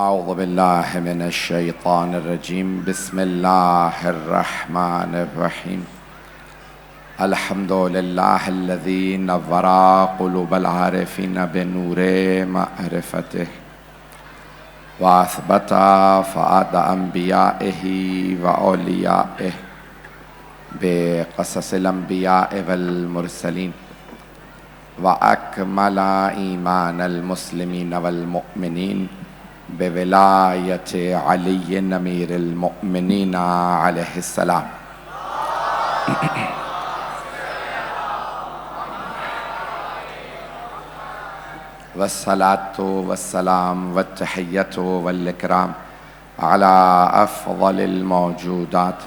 اعوذ باللہ من الشیطان الرجیم بسم اللہ الرحمن الرحیم الحمد للہ الذی نور قلوب العارفین بنور معرفتہ واثبت فؤاد انبیائہ واولیائہ بقصص الانبیاء والمرسلین وأكمل إيمان المسلمين والمؤمنين بولاية علي أمير المؤمنين عليه السلام والصلاة والسلام والتحية والإكرام على أفضل الموجودات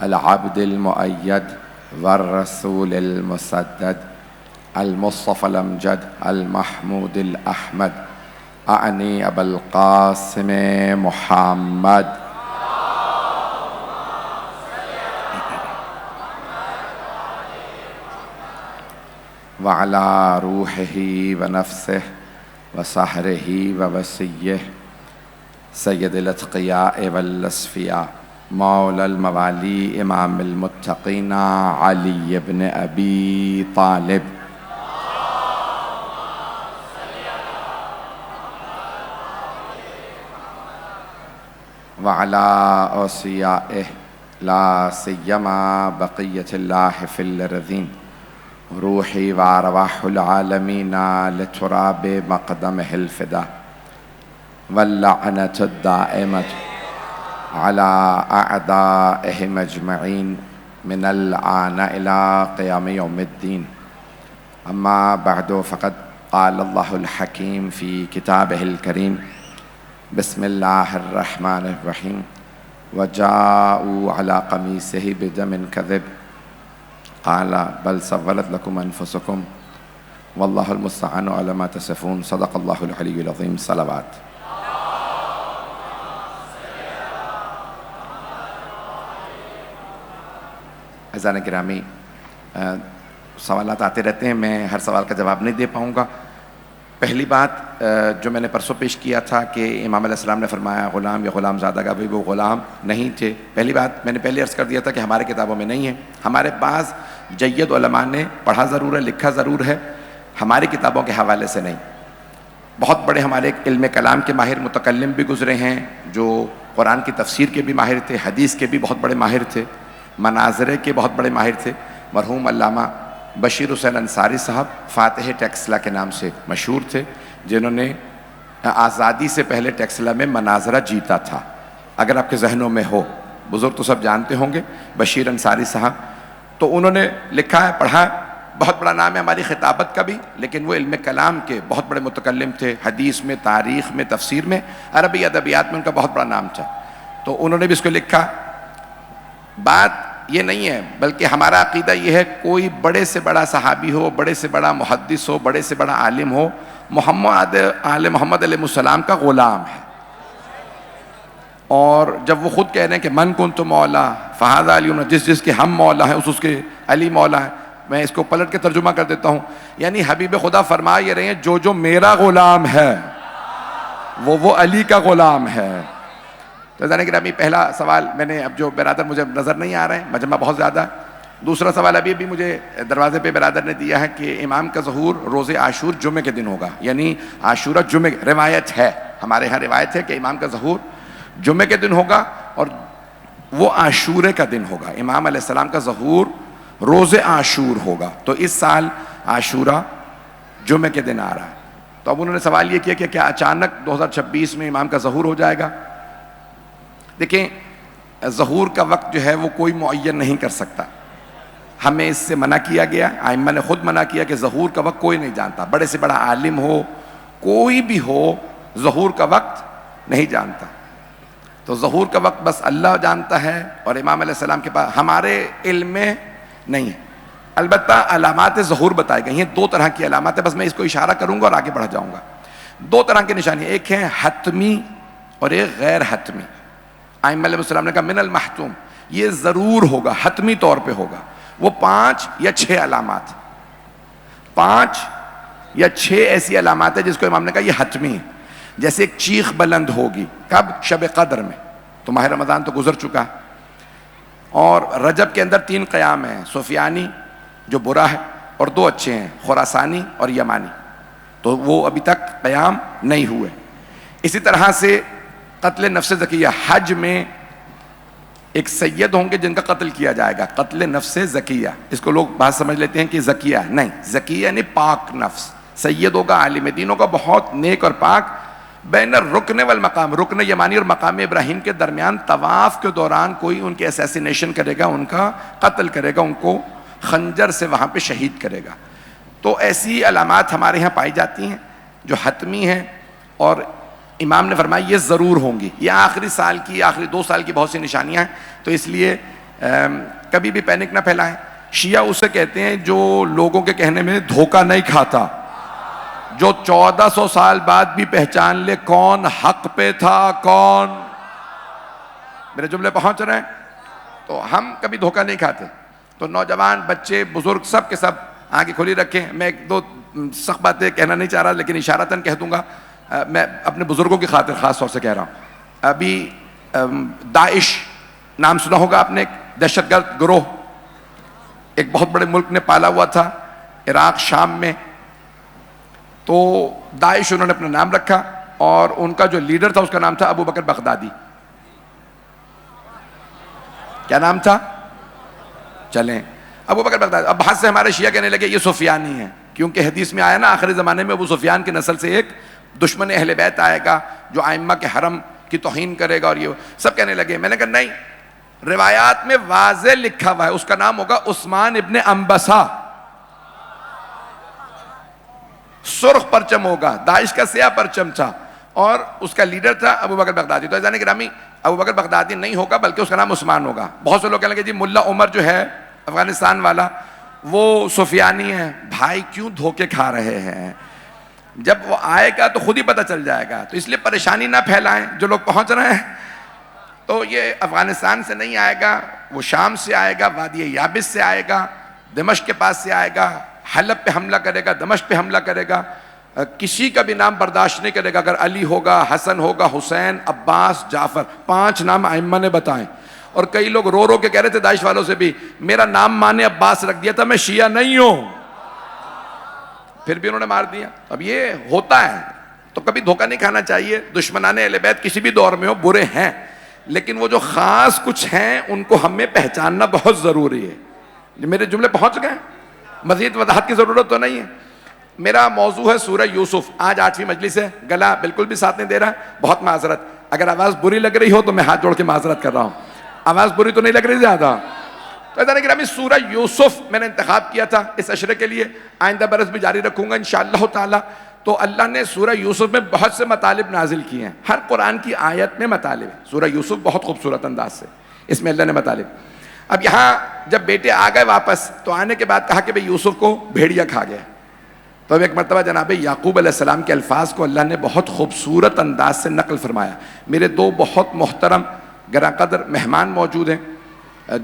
العبد المؤيد والرسول المسدد المصطفى الأمجد المحمود الأحمد أعني أبا القاسم محمد وعلى روحه ونفسه وسحره ووسيه سيد الأتقياء والأصفياء مولى الموالي إمام المتقين علي بن أبي طالب وعلى أوصيائه لا سيما بقية الله في الأرضين روحي وأرواح العالمين لتراب مقدمه الفداء واللعنة الدائمة على أعدائهم أجمعين من الآن إلى قيام يوم الدين أما بعد فقد قال الله الحكيم في كتابه الكريم بسم الله الرحمن الرحيم وجاءوا على قميصه بدم كذب قال بل سولت لكم أنفسكم والله المستعان على ما تصفون صدق الله العلي العظيم صلوات عزیزان گرامی سوالات آتے رہتے ہیں، میں ہر سوال کا جواب نہیں دے پاؤں گا۔ پہلی بات جو میں نے پرسوں پیش کیا تھا کہ امام علیہ السلام نے فرمایا غلام یا غلام زادہ کا بھی وہ غلام نہیں تھے، پہلی بات میں نے پہلے عرض کر دیا تھا کہ ہمارے کتابوں میں نہیں ہے، ہمارے پاس جید علماء نے پڑھا ضرور ہے، لکھا ضرور ہے، ہماری کتابوں کے حوالے سے نہیں۔ بہت بڑے ہمارے علم کلام کے ماہر متکلم بھی گزرے ہیں جو قرآن کی تفسیر کے بھی ماہر تھے، حدیث کے بھی بہت بڑے ماہر تھے، مناظرے کے بہت بڑے ماہر تھے۔ مرحوم علامہ بشیر حسین انصاری صاحب فاتح ٹیکسلا کے نام سے مشہور تھے، جنہوں نے آزادی سے پہلے ٹیکسلا میں مناظرہ جیتا تھا۔ اگر آپ کے ذہنوں میں ہو، بزرگ تو سب جانتے ہوں گے بشیر انصاری صاحب، تو انہوں نے لکھا ہے، پڑھا ہے، بہت بڑا نام ہے ہماری خطابت کا بھی، لیکن وہ علم کلام کے بہت بڑے متکلم تھے، حدیث میں، تاریخ میں، تفسیر میں، عربی ادبیات میں ان کا بہت بڑا نام تھا۔ تو انہوں نے بھی اس کو لکھا۔ بات یہ نہیں ہے، بلکہ ہمارا عقیدہ یہ ہے کوئی بڑے سے بڑا صحابی ہو، بڑے سے بڑا محدث ہو، بڑے سے بڑا عالم ہو، محمد علیہ السلام کا غلام ہے۔ اور جب وہ خود کہہ رہے ہیں کہ من کنت مولا فہذا علی، جس کے ہم مولا ہیں اس کے علی مولا ہے، میں اس کو پلٹ کے ترجمہ کر دیتا ہوں، یعنی حبیب خدا فرما یہ رہے ہیں جو میرا غلام ہے وہ علی کا غلام ہے۔ تو جانے گرامی پہلا سوال میں نے اب جو برادر مجھے نظر نہیں آ رہے ہیں، مجمع بہت زیادہ ہے۔ دوسرا سوال ابھی بھی مجھے دروازے پہ برادر نے دیا ہے کہ امام کا ظہور روز عاشور جمعے کے دن ہوگا، یعنی عاشورہ جمعے، روایت ہے ہمارے ہاں، روایت ہے کہ امام کا ظہور جمعے کے دن ہوگا اور وہ عاشورے کا دن ہوگا، امام علیہ السلام کا ظہور روز عاشور ہوگا۔ تو اس سال عاشورہ جمعے کے دن آ رہا ہے۔ تو اب انہوں نے سوال یہ کیا کہ کیا اچانک 2026 میں امام کا ظہور ہو جائے گا؟ دیکھیں، ظہور کا وقت جو ہے وہ کوئی معین نہیں کر سکتا، ہمیں اس سے منع کیا گیا، ائمہ نے خود منع کیا کہ ظہور کا وقت کوئی نہیں جانتا، بڑے سے بڑا عالم ہو، کوئی بھی ہو، ظہور کا وقت نہیں جانتا۔ تو ظہور کا وقت بس اللہ جانتا ہے اور امام علیہ السلام کے پاس، ہمارے علم میں نہیں ہے۔ البتہ علامات ظہور بتائی گئی ہیں، دو طرح کی علامات ہیں، بس میں اس کو اشارہ کروں گا اور آگے بڑھ جاؤں گا۔ دو طرح کی نشانیاں، ایک ہے حتمی اور ایک غیر حتمی۔ ائمہ علیہ السلام نے کہا من المحتوم، یہ ضرور ہوگا، حتمی طور پہ ہوگا۔ وہ 5 یا 6 علامات، 5 یا 6 ایسی علامات ہیں جس کو امام نے کہا یہ حتمی ہے۔ جیسے ایک چیخ بلند ہوگی. کب؟ شب قدر میں. تو ماہ رمضان تو گزر چکا ہے. اور رجب کے اندر 3 قیام ہیں، سفیانی جو برا ہے اور 2 اچھے ہیں، خراسانی اور یمانی. تو وہ ابھی تک قیام نہیں ہوئے. اسی طرح سے قتل نفس زکیہ، حج میں ایک سید ہوں گے جن کا قتل کیا جائے گا، قتل نفس زکیہ. اس کو لوگ بات سمجھ لیتے ہیں کہ زکیہ نہیں، زکیہ یعنی پاک نفس. سید ہوگا عالم دین ہوگا، بہت نیک اور پاک. بین الرکن والمقام، رکن یمانی اور مقام ابراہیم کے درمیان طواف کے دوران کوئی ان کے اسیسینیشن کرے گا، ان کا قتل کرے گا، ان کو خنجر سے وہاں پہ شہید کرے گا. تو ایسی علامات ہمارے ہاں پائی جاتی ہیں جو حتمی ہیں، اور امام نے فرمایا یہ ضرور ہوں گی. یہ آخری سال کی، آخری 2 سال کی بہت سی نشانیاں ہیں. تو اس لیے کبھی بھی پینک نہ پھیلائیں. شیعہ اسے کہتے ہیں جو لوگوں کے کہنے میں دھوکہ نہیں کھاتا، جو 1400 سال بعد بھی پہچان لے کون حق پہ تھا، کون. میرے جملے پہنچ رہے ہیں؟ تو ہم کبھی دھوکہ نہیں کھاتے. تو نوجوان، بچے، بزرگ، سب کے سب آنکھیں کھلی رکھیں. میں 1-2 سخت باتیں کہنا نہیں چاہ رہا، لیکن اشارتاً کہہ دوں گا. میں اپنے بزرگوں کی خاطر خاص طور سے کہہ رہا ہوں. ابھی داعش نام سنا ہوگا آپ نے، ایک دہشت گرد گروہ ایک بہت بڑے ملک نے پالا ہوا تھا، عراق، شام میں. تو داعش انہوں نے اپنا نام رکھا، اور ان کا جو لیڈر تھا اس کا نام تھا ابو بکر بغدادی. کیا نام تھا؟ چلیں، ابو بکر بغدادی. اب بہت سے ہمارے شیعہ کہنے لگے یہ سفیانی ہیں، کیونکہ حدیث میں آیا نا آخری زمانے میں ابو سفیان کی نسل سے ایک دشمن اہل بیت آئے گا جو ائمہ کے حرم کی توہین کرے گا، اور یہ سب کہنے لگے. میں نے کہا نہیں، روایات میں واضح لکھا ہوا ہے اس کا نام ہوگا عثمان ابن انبسہ. سرخ پرچم ہوگا، داعش کا سیاہ پرچم تھا، اور اس کا لیڈر تھا ابو بکر بغدادی. تو عزیزان گرامی، ابو بکر بغدادی نہیں ہوگا بلکہ اس کا نام عثمان ہوگا. بہت سے لوگ کہنے لگے جی ملا عمر جو ہے افغانستان والا وہ سفیانی ہے. بھائی کیوں دھوکے کھا رہے ہیں؟ جب وہ آئے گا تو خود ہی پتہ چل جائے گا. تو اس لیے پریشانی نہ پھیلائیں. جو لوگ پہنچ رہے ہیں تو یہ افغانستان سے نہیں آئے گا، وہ شام سے آئے گا، وادی یابس سے آئے گا، دمشق کے پاس سے آئے گا، حلب پہ حملہ کرے گا، دمشق پہ حملہ کرے گا. کسی کا بھی نام برداشت نہیں کرے گا. اگر علی ہوگا، حسن ہوگا، حسین، عباس، جعفر، 5 نام ائمہ نے بتائیں. اور کئی لوگ رو رو کے کہہ رہے تھے داعش والوں سے بھی، میرا نام ماں نے عباس رکھ دیا تھا، میں شیعہ نہیں ہوں. پھر بھی انہوں نے مار دیا. اب یہ ہوتا ہے، تو کبھی دھوکہ نہیں کھانا چاہیے. دشمنان اہل بیت کسی بھی دور میں ہو برے ہیں، لیکن وہ جو خاص کچھ ہیں ان کو ہمیں پہچاننا بہت ضروری ہے. میرے جملے پہنچ گئے؟ مزید وضاحت کی ضرورت تو نہیں ہے. میرا موضوع ہے سورہ یوسف. آج 8ویں مجلس ہے، گلا بالکل بھی ساتھ نہیں دے رہا، بہت معذرت. اگر آواز بری لگ رہی ہو تو میں ہاتھ جوڑ کے معذرت کر رہا ہوں. آواز بری تو نہیں لگ رہی زیادہ؟ تو عزیزان گرامی، سورہ یوسف میں نے انتخاب کیا تھا اس عشرے کے لیے، آئندہ برس بھی جاری رکھوں گا انشاءاللہ تعالی. تو اللہ نے سورہ یوسف میں بہت سے مطالب نازل کیے ہیں. ہر قرآن کی آیت میں مطالب ہے. سورہ یوسف بہت خوبصورت انداز سے اس میں اللہ نے مطالب. اب یہاں جب بیٹے آ گئے واپس تو آنے کے بعد کہا کہ بھئی یوسف کو بھیڑیا کھا گیا. تو اب ایک مرتبہ جناب یعقوب علیہ السلام کے الفاظ کو اللہ نے بہت خوبصورت انداز سے نقل فرمایا. میرے 2 بہت محترم گراں قدر مہمان موجود ہیں،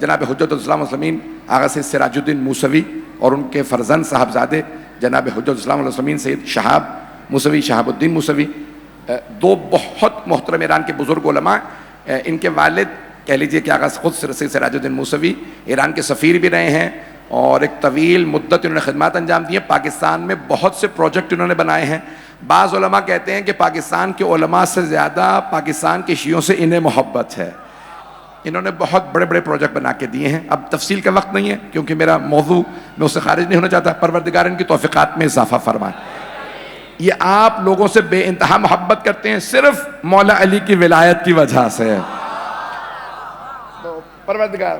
جناب حجت الاسلام والمسلمین آغا سید سراج الدین موسوی اور ان کے فرزند صاحبزادے جناب حجت الاسلام والمسلمین سید شہاب موسوی، شہاب الدین موسوی. 2 بہت محترم ایران کے بزرگ علماء. ان کے والد کہہ لیجئے کہ آغا خود سید سراج الدین موسوی ایران کے سفیر بھی رہے ہیں، اور ایک طویل مدت انہوں نے خدمات انجام دی ہیں. پاکستان میں بہت سے پروجیکٹ انہوں نے بنائے ہیں. بعض علماء کہتے ہیں کہ پاکستان کے علماء سے زیادہ پاکستان کے شیعوں سے انہیں محبت ہے. انہوں نے بہت بڑے بڑے پروجیکٹ بنا کے دیے ہیں. اب تفصیل کا وقت نہیں ہے کیونکہ میرا موضوع میں اس سے خارج نہیں ہونا چاہتا. پروردگار ان کی توفیقات میں اضافہ فرمائے. یہ آپ لوگوں سے بے انتہا محبت کرتے ہیں صرف مولا علی کی ولایت کی وجہ سے. تو پروردگار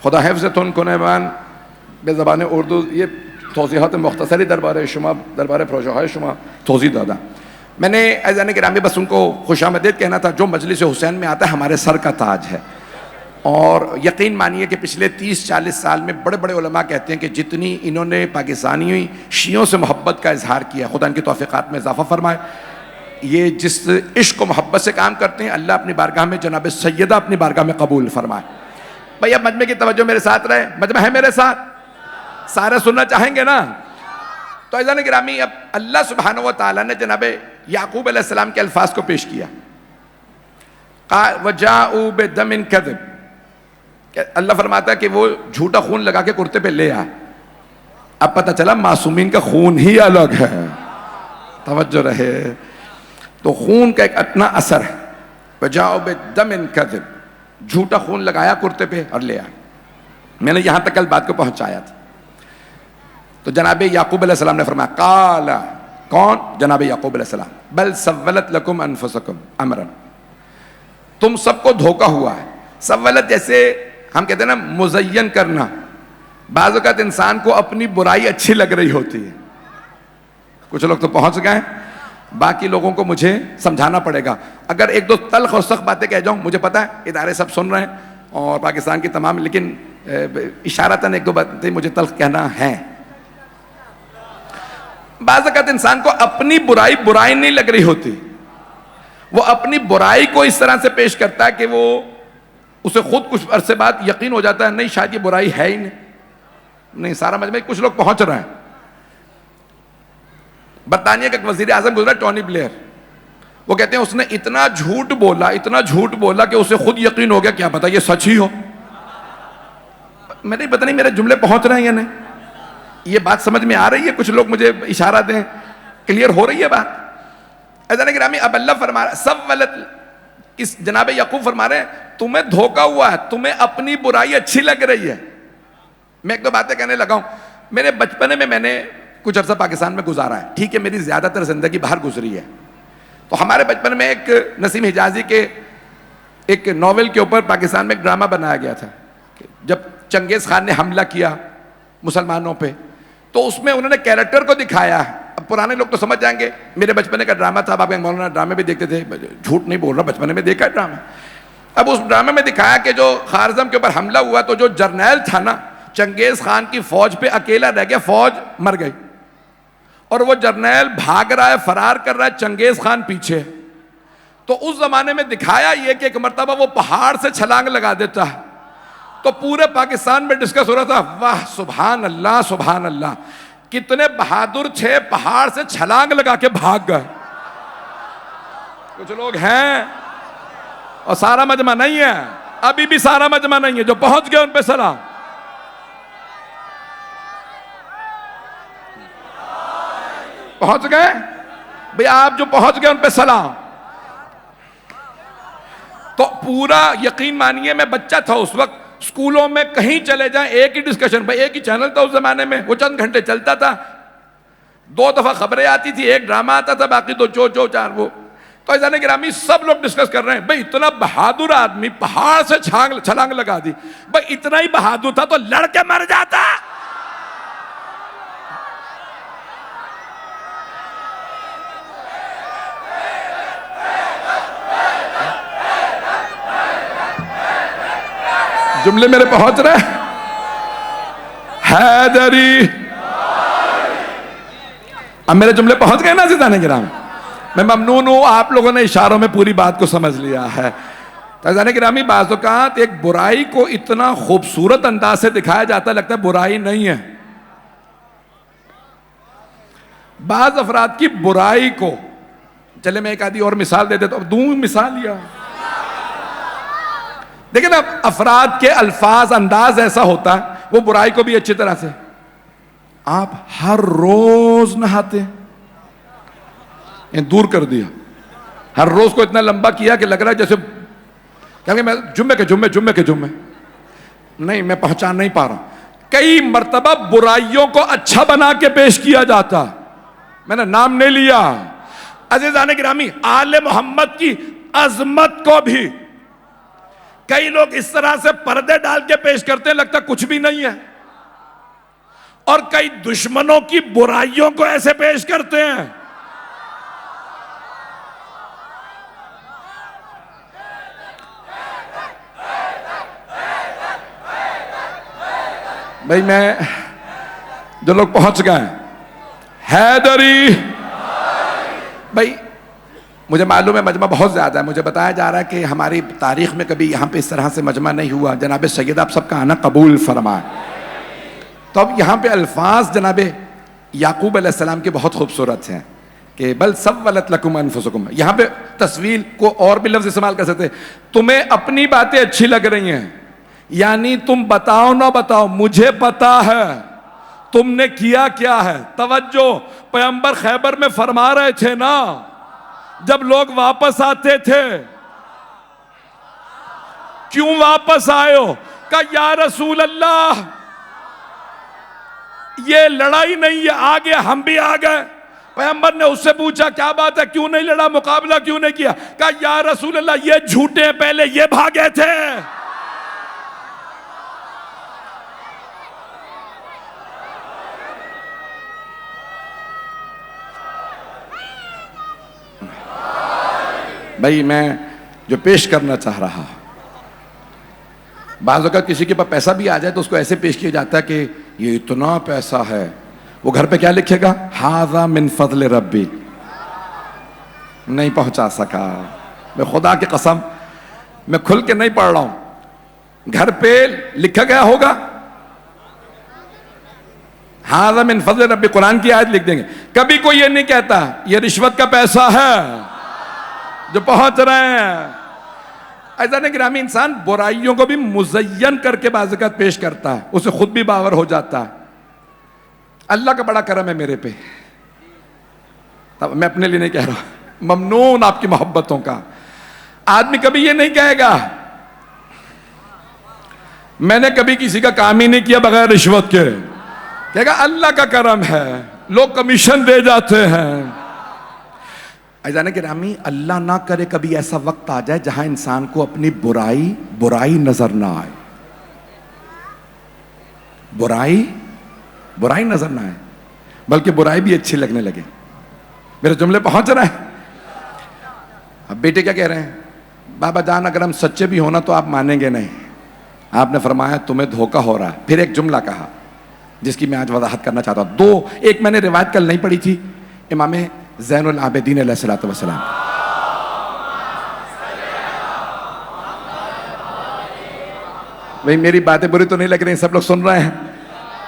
خدا حفظت ان کو نیبان به زبان اردو. یہ توضیحات مختصری درباره شما، درباره پروژه های شما توضیح دادم. میں نے عزیزان گرامی بس ان کو خوش آمدید کہنا تھا. جو مجلس حسین میں آتا ہے ہمارے سر کا تاج ہے، اور یقین مانیے کہ پچھلے 30-40 سال میں بڑے بڑے علماء کہتے ہیں کہ جتنی انہوں نے پاکستانی شیعوں سے محبت کا اظہار کیا، خدا ان کی توفیقات میں اضافہ فرمائے. یہ جس عشق و محبت سے کام کرتے ہیں اللہ اپنی بارگاہ میں جناب سیدہ اپنی بارگاہ میں قبول فرمائے. بھئی اب مجمع کی توجہ میرے ساتھ رہے، مجمع ہے میرے ساتھ، سارے سننا چاہیں گے نا؟ تو عزیزان گرامی، اب اللہ سبحانہ و تعالیٰ نے جناب یعقوب علیہ السلام کے الفاظ کو پیش کیا، وَجَاءُوا بِدَمٍ كَذِبٍ، اللہ فرماتا ہے کہ وہ جھوٹا خون لگا کے کرتے پہ لے آئے. اب پتہ چلا معصومین کا خون ہی الگ ہے، توجہ رہے. تو خون کا ایک اپنا اثر ہے. وَجَاءُوا بِدَمٍ كَذِبٍ، جھوٹا خون لگایا کرتے پہ اور لے آئے. میں نے یہاں تک کل بات کو پہنچایا تھا. تو جناب یعقوب علیہ السلام نے فرمایا، قال، کون؟ جناب یعقوب علیہ السلام، بل سولت لکم انفسکم امرا، تم سب کو دھوکا ہوا ہے. سولت جیسے ہم کہتے ہیں نا مزین کرنا، بعض اوقات انسان کو اپنی برائی اچھی لگ رہی ہوتی ہے. کچھ لوگ تو پہنچ گئے، باقی لوگوں کو مجھے سمجھانا پڑے گا. اگر ایک دو تلخ اور سخت باتیں کہہ جاؤں، مجھے پتا ہے ادارے سب سن رہے ہیں اور پاکستان کی تمام، لیکن اشارتاً ایک دو باتیں مجھے تلخ کہنا ہے. بعض اوقات انسان کو اپنی برائی نہیں لگ رہی ہوتی، وہ اپنی برائی کو اس طرح سے پیش کرتا ہے کہ وہ اسے خود کچھ عرصے بعد یقین ہو جاتا ہے نہیں شاید یہ برائی ہے ہی نہیں. سارا مجمع کچھ لوگ پہنچ رہے ہیں. برطانیہ کا ایک وزیر اعظم گزرا، ٹونی بلیئر، وہ کہتے ہیں اس نے اتنا جھوٹ بولا کہ اسے خود یقین ہو گیا کیا پتا یہ سچ ہی ہو. میں نہیں پتہ نہیں میرے جملے پہنچ رہے ہیں یا نہیں، یہ بات سمجھ میں آ رہی ہے؟ کچھ لوگ مجھے اشارہ دیں، کلیئر ہو رہی ہے بات؟ عزیزان گرامی، اب اللہ فرما رہا ہے سولت، اس جناب یعقوب فرما رہے ہیں تمہیں دھوکا ہوا ہے، تمہیں اپنی برائی اچھی لگ رہی ہے. میں ایک دو باتیں کہنے لگا ہوں. میرے بچپنے میں نے کچھ عرصہ پاکستان میں گزارا ہے، ٹھیک ہے، میری زیادہ تر زندگی باہر گزری ہے. تو ہمارے بچپن میں ایک نسیم حجازی کے ایک ناول کے اوپر پاکستان میں ایک ڈرامہ بنایا گیا تھا. جب چنگیز خان نے حملہ کیا مسلمانوں پہ، تو اس میں انہوں نے کیریکٹر کو دکھایا. اب پرانے لوگ تو سمجھ جائیں گے میرے بچپنے کا ڈرامہ تھا. آپ مولانا ڈرامے بھی دیکھتے تھے، جھوٹ نہیں بول رہا، بچپنے میں دیکھا ہے ڈرامہ. اب اس ڈرامے میں دکھایا کہ جو خوارزم کے اوپر حملہ ہوا تو جو جرنیل تھا نا چنگیز خان کی فوج پہ اکیلا رہ گیا، فوج مر گئی اور وہ جرنیل بھاگ رہا ہے، فرار کر رہا ہے، چنگیز خان پیچھے. تو اس زمانے میں دکھایا یہ کہ ایک مرتبہ وہ پہاڑ سے چھلانگ لگا دیتا ہے. تو پورے پاکستان میں ڈسکس ہو رہا تھا، واہ سبحان اللہ سبحان اللہ، کتنے بہادر تھے، پہاڑ سے چھلانگ لگا کے بھاگ گئے. کچھ لوگ ہیں اور سارا مجمع نہیں ہے، ابھی بھی سارا مجمع نہیں ہے، جو پہنچ گئے ان پہ سلام. پہنچ گئے بھئی، آپ جو پہنچ گئے ان پہ سلام. تو پورا یقین مانیے میں بچہ تھا اس وقت، اسکولوں میں کہیں چلے جائیں ایک ہی ڈسکشن، بھئی ایک ہی چینل تھا اس زمانے میں، وہ چند گھنٹے چلتا تھا، 2 دفعہ خبریں آتی تھی، ایک ڈرامہ آتا تھا، باقی تو جو چار وہ. تو عزیزان گرامی سب لوگ ڈسکس کر رہے ہیں بھئی اتنا بہادر آدمی پہاڑ سے چھلانگ لگا دی. بھئی اتنا ہی بہادر تھا تو لڑ کے مر جاتا. جملے میرے پہنچ رہے؟ حیدری، اب میرے جملے پہنچ گئے نا عزیزان گرامی؟ میں ممنون ہوں آپ لوگوں نے اشاروں میں پوری بات کو سمجھ لیا ہے. تو عزیزان گرامی بعض اوقات ایک برائی کو اتنا خوبصورت انداز سے دکھایا جاتا ہے لگتا ہے برائی نہیں ہے. بعض افراد کی برائی کو، چلے میں ایک آدھی اور مثال دے دیتا ہوں، دوں مثال یا دیکھیں نا، افراد کے الفاظ انداز ایسا ہوتا ہے وہ برائی کو بھی اچھی طرح سے، آپ ہر روز نہاتے ہیں، دور کر دیا، ہر روز کو اتنا لمبا کیا کہ لگ رہا ہے جیسے کہ میں جمعے کے جمعے نہیں، میں پہچان نہیں پا رہا. کئی مرتبہ برائیوں کو اچھا بنا کے پیش کیا جاتا، میں نے نام نہیں لیا. عزیزان گرامی آل محمد کی عظمت کو بھی کئی لوگ اس طرح سے پردے ڈال کے پیش کرتے ہیں لگتا کچھ بھی نہیں ہے، اور کئی دشمنوں کی برائیوں کو ایسے پیش کرتے ہیں. بھئی میں جو لوگ پہنچ گئے، حیدری بھئی مجھے معلوم ہے مجمع بہت زیادہ ہے، مجھے بتایا جا رہا ہے کہ ہماری تاریخ میں کبھی یہاں پہ اس طرح سے مجمع نہیں ہوا. جناب سید آپ سب کا آنا قبول فرمائے. تو اب یہاں پہ الفاظ جناب یعقوب علیہ السلام کے بہت خوبصورت ہیں کہ بل سولت لکم انفسکم. یہاں پہ تصویر کو اور بھی لفظ استعمال کر سکتے ہیں. تمہیں اپنی باتیں اچھی لگ رہی ہیں، یعنی تم بتاؤ نہ بتاؤ مجھے پتا ہے تم نے کیا کیا ہے. توجہ، پیغمبر خیبر میں فرما رہے تھے نا جب لوگ واپس آتے تھے، کیوں واپس آئے ہو؟ کہ یا رسول اللہ یہ لڑائی نہیں ہے، آگے ہم بھی آ گئے. پیغمبر نے اس سے پوچھا کیا بات ہے، کیوں نہیں لڑا، مقابلہ کیوں نہیں کیا؟ کہا یا رسول اللہ یہ جھوٹے ہیں، پہلے یہ بھاگے تھے. بھائی میں جو پیش کرنا چاہ رہا، بعض اوقات کسی کے پاس پیسہ بھی آ جائے تو اس کو ایسے پیش کیا جاتا ہے کہ یہ اتنا پیسہ ہے، وہ گھر پہ کیا لکھے گا؟ ھذا من فضل ربی. نہیں پہنچا سکا. میں خدا کی قسم میں کھل کے نہیں پڑھ رہا ہوں، گھر پہ لکھا گیا ہوگا ھذا من فضل ربی، قرآن کی آیت لکھ دیں گے. کبھی کوئی یہ نہیں کہتا یہ رشوت کا پیسہ ہے جو پہنچ رہے ہیں. ایسا نہیں گرامی انسان برائیوں کو بھی مزین کر کے بعض اوقات پیش کرتا ہے، اسے خود بھی باور ہو جاتا ہے. اللہ کا بڑا کرم ہے میرے پہ، میں اپنے لیے نہیں کہہ رہا، ممنون آپ کی محبتوں کا. آدمی کبھی یہ نہیں کہے گا میں نے کبھی کسی کا کام ہی نہیں کیا بغیر رشوت کے، کہے گا اللہ کا کرم ہے، لوگ کمیشن دے جاتے ہیں. ایسا نہیں گرامی اللہ نہ کرے کبھی ایسا وقت آ جائے جہاں انسان کو اپنی برائی نظر نہ آئے، برائی نظر نہ آئے، بلکہ برائی بھی اچھی لگنے لگے. میرے جملے پہنچ رہے ہیں؟ اب بیٹے کیا کہہ رہے ہیں؟ بابا جان اگر ہم سچے بھی ہونا تو آپ مانیں گے نہیں. آپ نے فرمایا تمہیں دھوکہ ہو رہا ہے. پھر ایک جملہ کہا جس کی میں آج وضاحت کرنا چاہتا ہوں. ایک میں نے روایت کل نہیں پڑھی تھی، امام زین العابدین علیہ الصلوۃ والسلام. بھئی میری باتیں بری تو نہیں لگ رہی، سب لوگ سن رہے ہیں.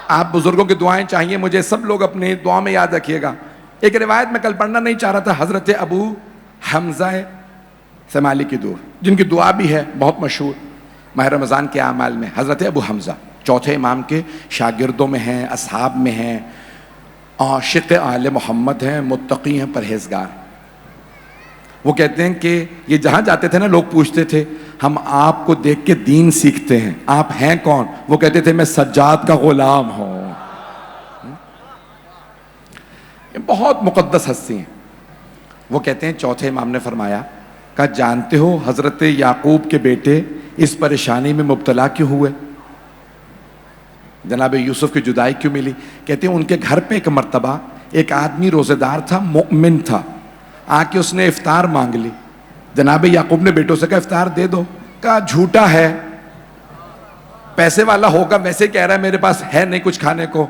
آپ بزرگوں کی دعائیں چاہیے مجھے، سب لوگ اپنی دعا میں یاد رکھیے گا. ایک روایت میں کل پڑھنا نہیں چاہ رہا تھا، حضرت ابو حمزہ ثمالی کی دعا، جن کی دعا بھی ہے بہت مشہور ماہ رمضان کے اعمال میں. حضرت ابو حمزہ چوتھے امام کے شاگردوں میں ہیں، اصحاب میں ہیں، عاشق آل محمد ہیں، متقی ہیں، پرہیزگار. وہ کہتے ہیں کہ یہ جہاں جاتے تھے نا لوگ پوچھتے تھے ہم آپ کو دیکھ کے دین سیکھتے ہیں، آپ ہیں کون؟ وہ کہتے تھے میں سجاد کا غلام ہوں. یہ بہت مقدس ہستی ہیں. وہ کہتے ہیں چوتھے امام نے فرمایا کہ جانتے ہو حضرت یعقوب کے بیٹے اس پریشانی میں مبتلا کیوں ہوئے؟ جناب یوسف کی جدائی کیوں ملی؟ کہتے ہیں ان کے گھر پہ ایک مرتبہ ایک آدمی روزے دار تھا، مؤمن تھا، آ کے اس نے افطار مانگ لی. جناب یعقوب نے بیٹوں سے کہا افطار دے دو. کہا جھوٹا ہے، پیسے والا ہوگا، ویسے کہہ رہا ہے میرے پاس ہے نہیں کچھ کھانے کو.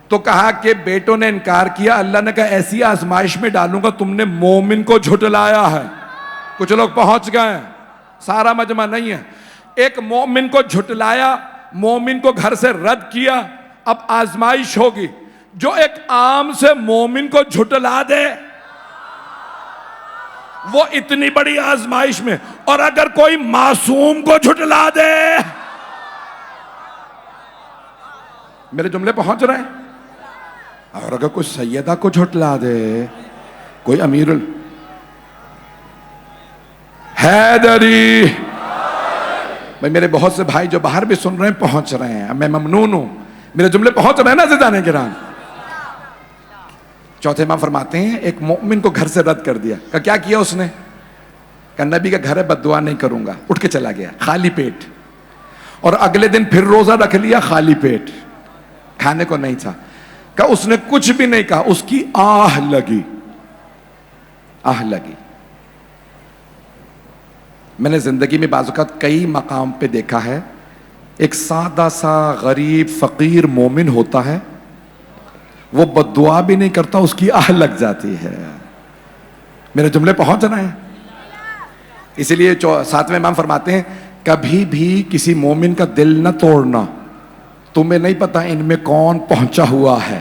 تو کہا کہ بیٹوں نے انکار کیا. اللہ نے کہا ایسی آزمائش میں ڈالوں گا تم نے مومن کو جھٹلایا ہے. کچھ لوگ پہنچ گئے، سارا مجمع نہیں ہے. ایک مومن کو جھٹلایا، مومن کو گھر سے رد کیا. اب آزمائش ہوگی، جو ایک عام سے مومن کو جھٹلا دے وہ اتنی بڑی آزمائش میں، اور اگر کوئی معصوم کو جھٹلا دے. میرے جملے پہنچ رہے ہیں؟ اور اگر کوئی سیدہ کو جھٹلا دے، کوئی امیر حیدری. بھائی میرے بہت سے بھائی جو باہر بھی سن رہے ہیں پہنچ رہے ہیں، میں ممنون ہوں. میرے جملے پہنچ رہے ہیں نا عزیزان کرام؟ چوتھے امام فرماتے ہیں ایک مومن کو گھر سے رد کر دیا. کیا کیا اس نے؟ کہ نبی کا گھر ہے بد دعا نہیں کروں گا. اٹھ کے چلا گیا خالی پیٹ، اور اگلے دن پھر روزہ رکھ لیا خالی پیٹ، کھانے کو نہیں تھا. کہ اس نے کچھ بھی نہیں کہا، اس کی آہ لگی. میں نے زندگی میں بعض اوقات کئی مقام پہ دیکھا ہے، ایک سادہ سا غریب فقیر مومن ہوتا ہے، وہ بد دعا بھی نہیں کرتا، اس کی آہ لگ جاتی ہے. میرے جملے پہنچ رہے ہیں؟ اسی لیے 7ویں امام فرماتے ہیں کبھی بھی کسی مومن کا دل نہ توڑنا، تمہیں نہیں پتا ان میں کون پہنچا ہوا ہے.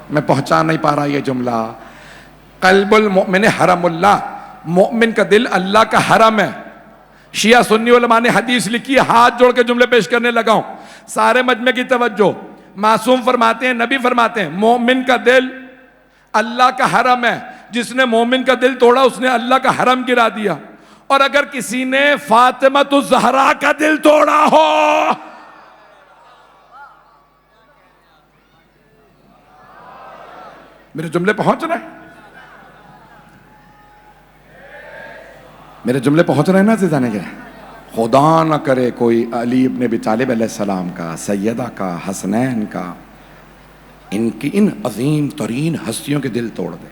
میں پہنچا نہیں پا رہا یہ جملہ. قلب المؤمن حرم اللہ، مومن کا دل اللہ کا حرم ہے. شیعہ سنی علماء نے حدیث لکھی ہے، ہاتھ جوڑ کے جملے پیش کرنے لگا ہوں. سارے مجمع کی توجہ. معصوم فرماتے ہیں، نبی فرماتے ہیں مومن کا دل اللہ کا حرم ہے. جس نے مومن کا دل توڑا اس نے اللہ کا حرم گرا دیا. اور اگر کسی نے فاطمہ الزہرا کا دل توڑا ہو، میرے جملے پہنچ رہے ہیں؟ میرے جملے پہنچ رہے ہیں نا عزیزان گرامی؟ خدا نہ کرے کوئی علی ابن ابی طالب علیہ السلام کا، سیدہ کا، حسنین کا، ان کی ان عظیم ترین ہستیوں کے دل توڑ دے.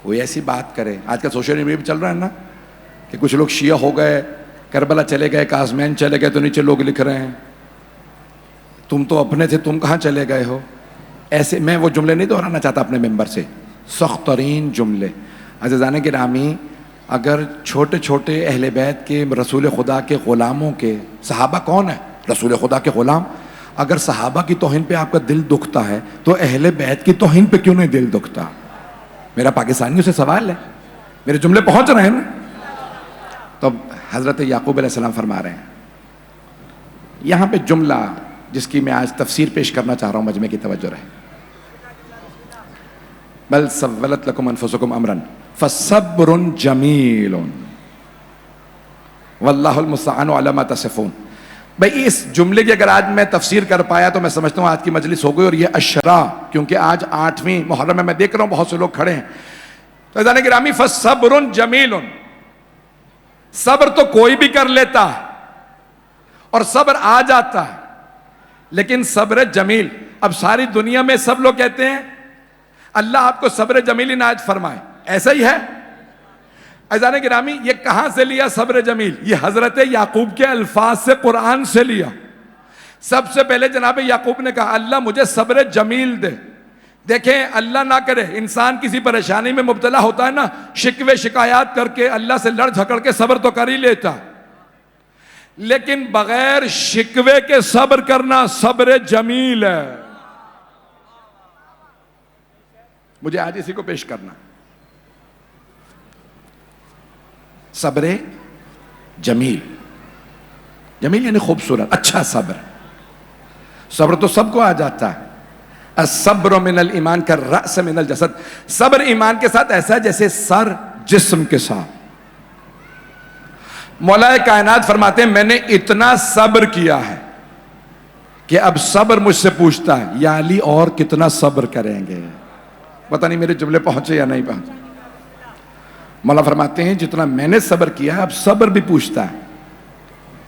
کوئی ایسی بات کرے. آج کل سوشل میڈیا پہ چل رہا ہے نا کہ کچھ لوگ شیعہ ہو گئے، کربلا چلے گئے، قازمین چلے گئے، تو نیچے لوگ لکھ رہے ہیں تم تو اپنے تھے، تم کہاں چلے گئے ہو. ایسے میں وہ جملے نہیں دہرانا چاہتا اپنے ممبر سے، سخت ترین جملے. عزیزان گرامی، اگر چھوٹے چھوٹے اہل بیت کے، رسول خدا کے غلاموں کے، صحابہ کون ہے؟ رسول خدا کے غلام. اگر صحابہ کی توہین پہ آپ کا دل دکھتا ہے تو اہل بیت کی توہین پہ کیوں نہیں دل دکھتا؟ میرا پاکستانیوں سے سوال ہے. میرے جملے پہنچ رہے ہیں نا؟ تو حضرت یعقوب علیہ السلام فرما رہے ہیں یہاں پہ جملہ جس کی میں آج تفسیر پیش کرنا چاہ رہا ہوں، مجمع کی توجہ رہے. بل سولت لکم انفسکم امرا فصبر جمیل واللہ المستعان علی ما تصفون. بھئی اس جملے کی اگر آج میں تفسیر کر پایا تو میں سمجھتا ہوں آج کی مجلس ہو گئی. اور یہ عشرہ، کیونکہ آج 8ویں محرم ہے، میں دیکھ رہا ہوں بہت سے لوگ کھڑے ہیں. تو عزیزان گرامی، فصبر جمیل، صبر تو کوئی بھی کر لیتا ہے اور صبر آ جاتا ہے، لیکن صبر جمیل، اب ساری دنیا میں سب لوگ کہتے ہیں اللہ آپ کو صبر جمیل عنایت فرمائے. ایسا ہی ہے؟ عزیزان گرامی، یہ کہاں سے لیا صبر جمیل؟ یہ حضرت یعقوب کے الفاظ سے، قرآن سے لیا. سب سے پہلے جناب یعقوب نے کہا اللہ مجھے صبر جمیل دے. دیکھیں، اللہ نہ کرے انسان کسی پریشانی میں مبتلا ہوتا ہے نا، شکوے شکایات کر کے اللہ سے لڑ جھگڑ کے صبر تو کر ہی لیتا، لیکن بغیر شکوے کے صبر کرنا صبر جمیل ہے. مجھے آج اسی کو پیش کرنا، صبر جمیل. جمیل یعنی خوبصورت، اچھا صبر. صبر تو سب کو آ جاتا ہے. الصبر من الایمان کالرأس من الجسد. صبر ایمان کے ساتھ ایسا ہے جیسے سر جسم کے ساتھ. مولا کائنات فرماتے ہیں میں نے اتنا صبر کیا ہے کہ اب صبر مجھ سے پوچھتا ہے یا علی اور کتنا صبر کریں گے. پتہ نہیں میرے جملے پہنچے یا نہیں پہنچے. مولا فرماتے ہیں جتنا میں نے صبر کیا ہے اب صبر بھی پوچھتا ہے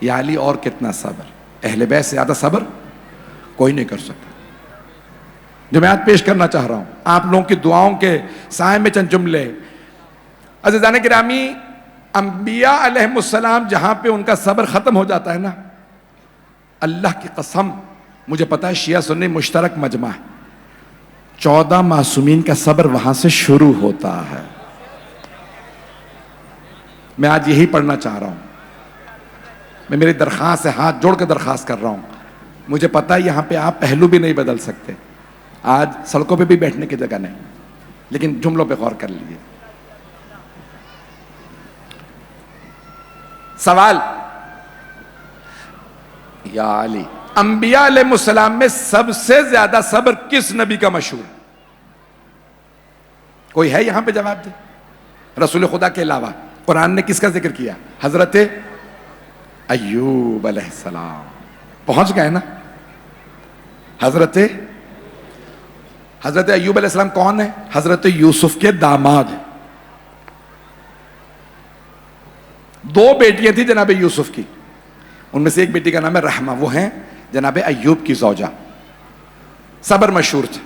یا علی اور کتنا صبر. اہل بیت سے زیادہ صبر کوئی نہیں کر سکتا. جو میں آج پیش کرنا چاہ رہا ہوں آپ لوگوں کی دعاؤں کے سائے میں چند جملے. عزیزان گرامی، انبیاء علیہ السلام جہاں پہ ان کا صبر ختم ہو جاتا ہے نا، اللہ کی قسم مجھے پتا ہے شیعہ سنی مشترک مجمع ہے، 14 معصومین کا صبر وہاں سے شروع ہوتا ہے. میں آج یہی پڑھنا چاہ رہا ہوں. میں میری درخواست ہے، ہاتھ جوڑ کے درخواست کر رہا ہوں. مجھے پتا ہے یہاں پہ آپ پہلو بھی نہیں بدل سکتے، آج سڑکوں پہ بھی بیٹھنے کی جگہ نہیں، لیکن جملوں پہ غور کر لیجیے. سوال، یا علی، انبیاء علیہ السلام میں سب سے زیادہ صبر کس نبی کا مشہور؟ کوئی ہے یہاں پہ جواب دے؟ رسول خدا کے علاوہ قرآن نے کس کا ذکر کیا؟ حضرت ایوب علیہ السلام. پہنچ گئے نا؟ حضرت ایوب علیہ السلام کون ہے؟ حضرت یوسف کے داماد. 2 بیٹیاں تھیں جناب یوسف کی، ان میں سے ایک بیٹی کا نام ہے رحمہ، وہ ہیں جناب ایوب کی زوجہ. صبر مشہور تھا،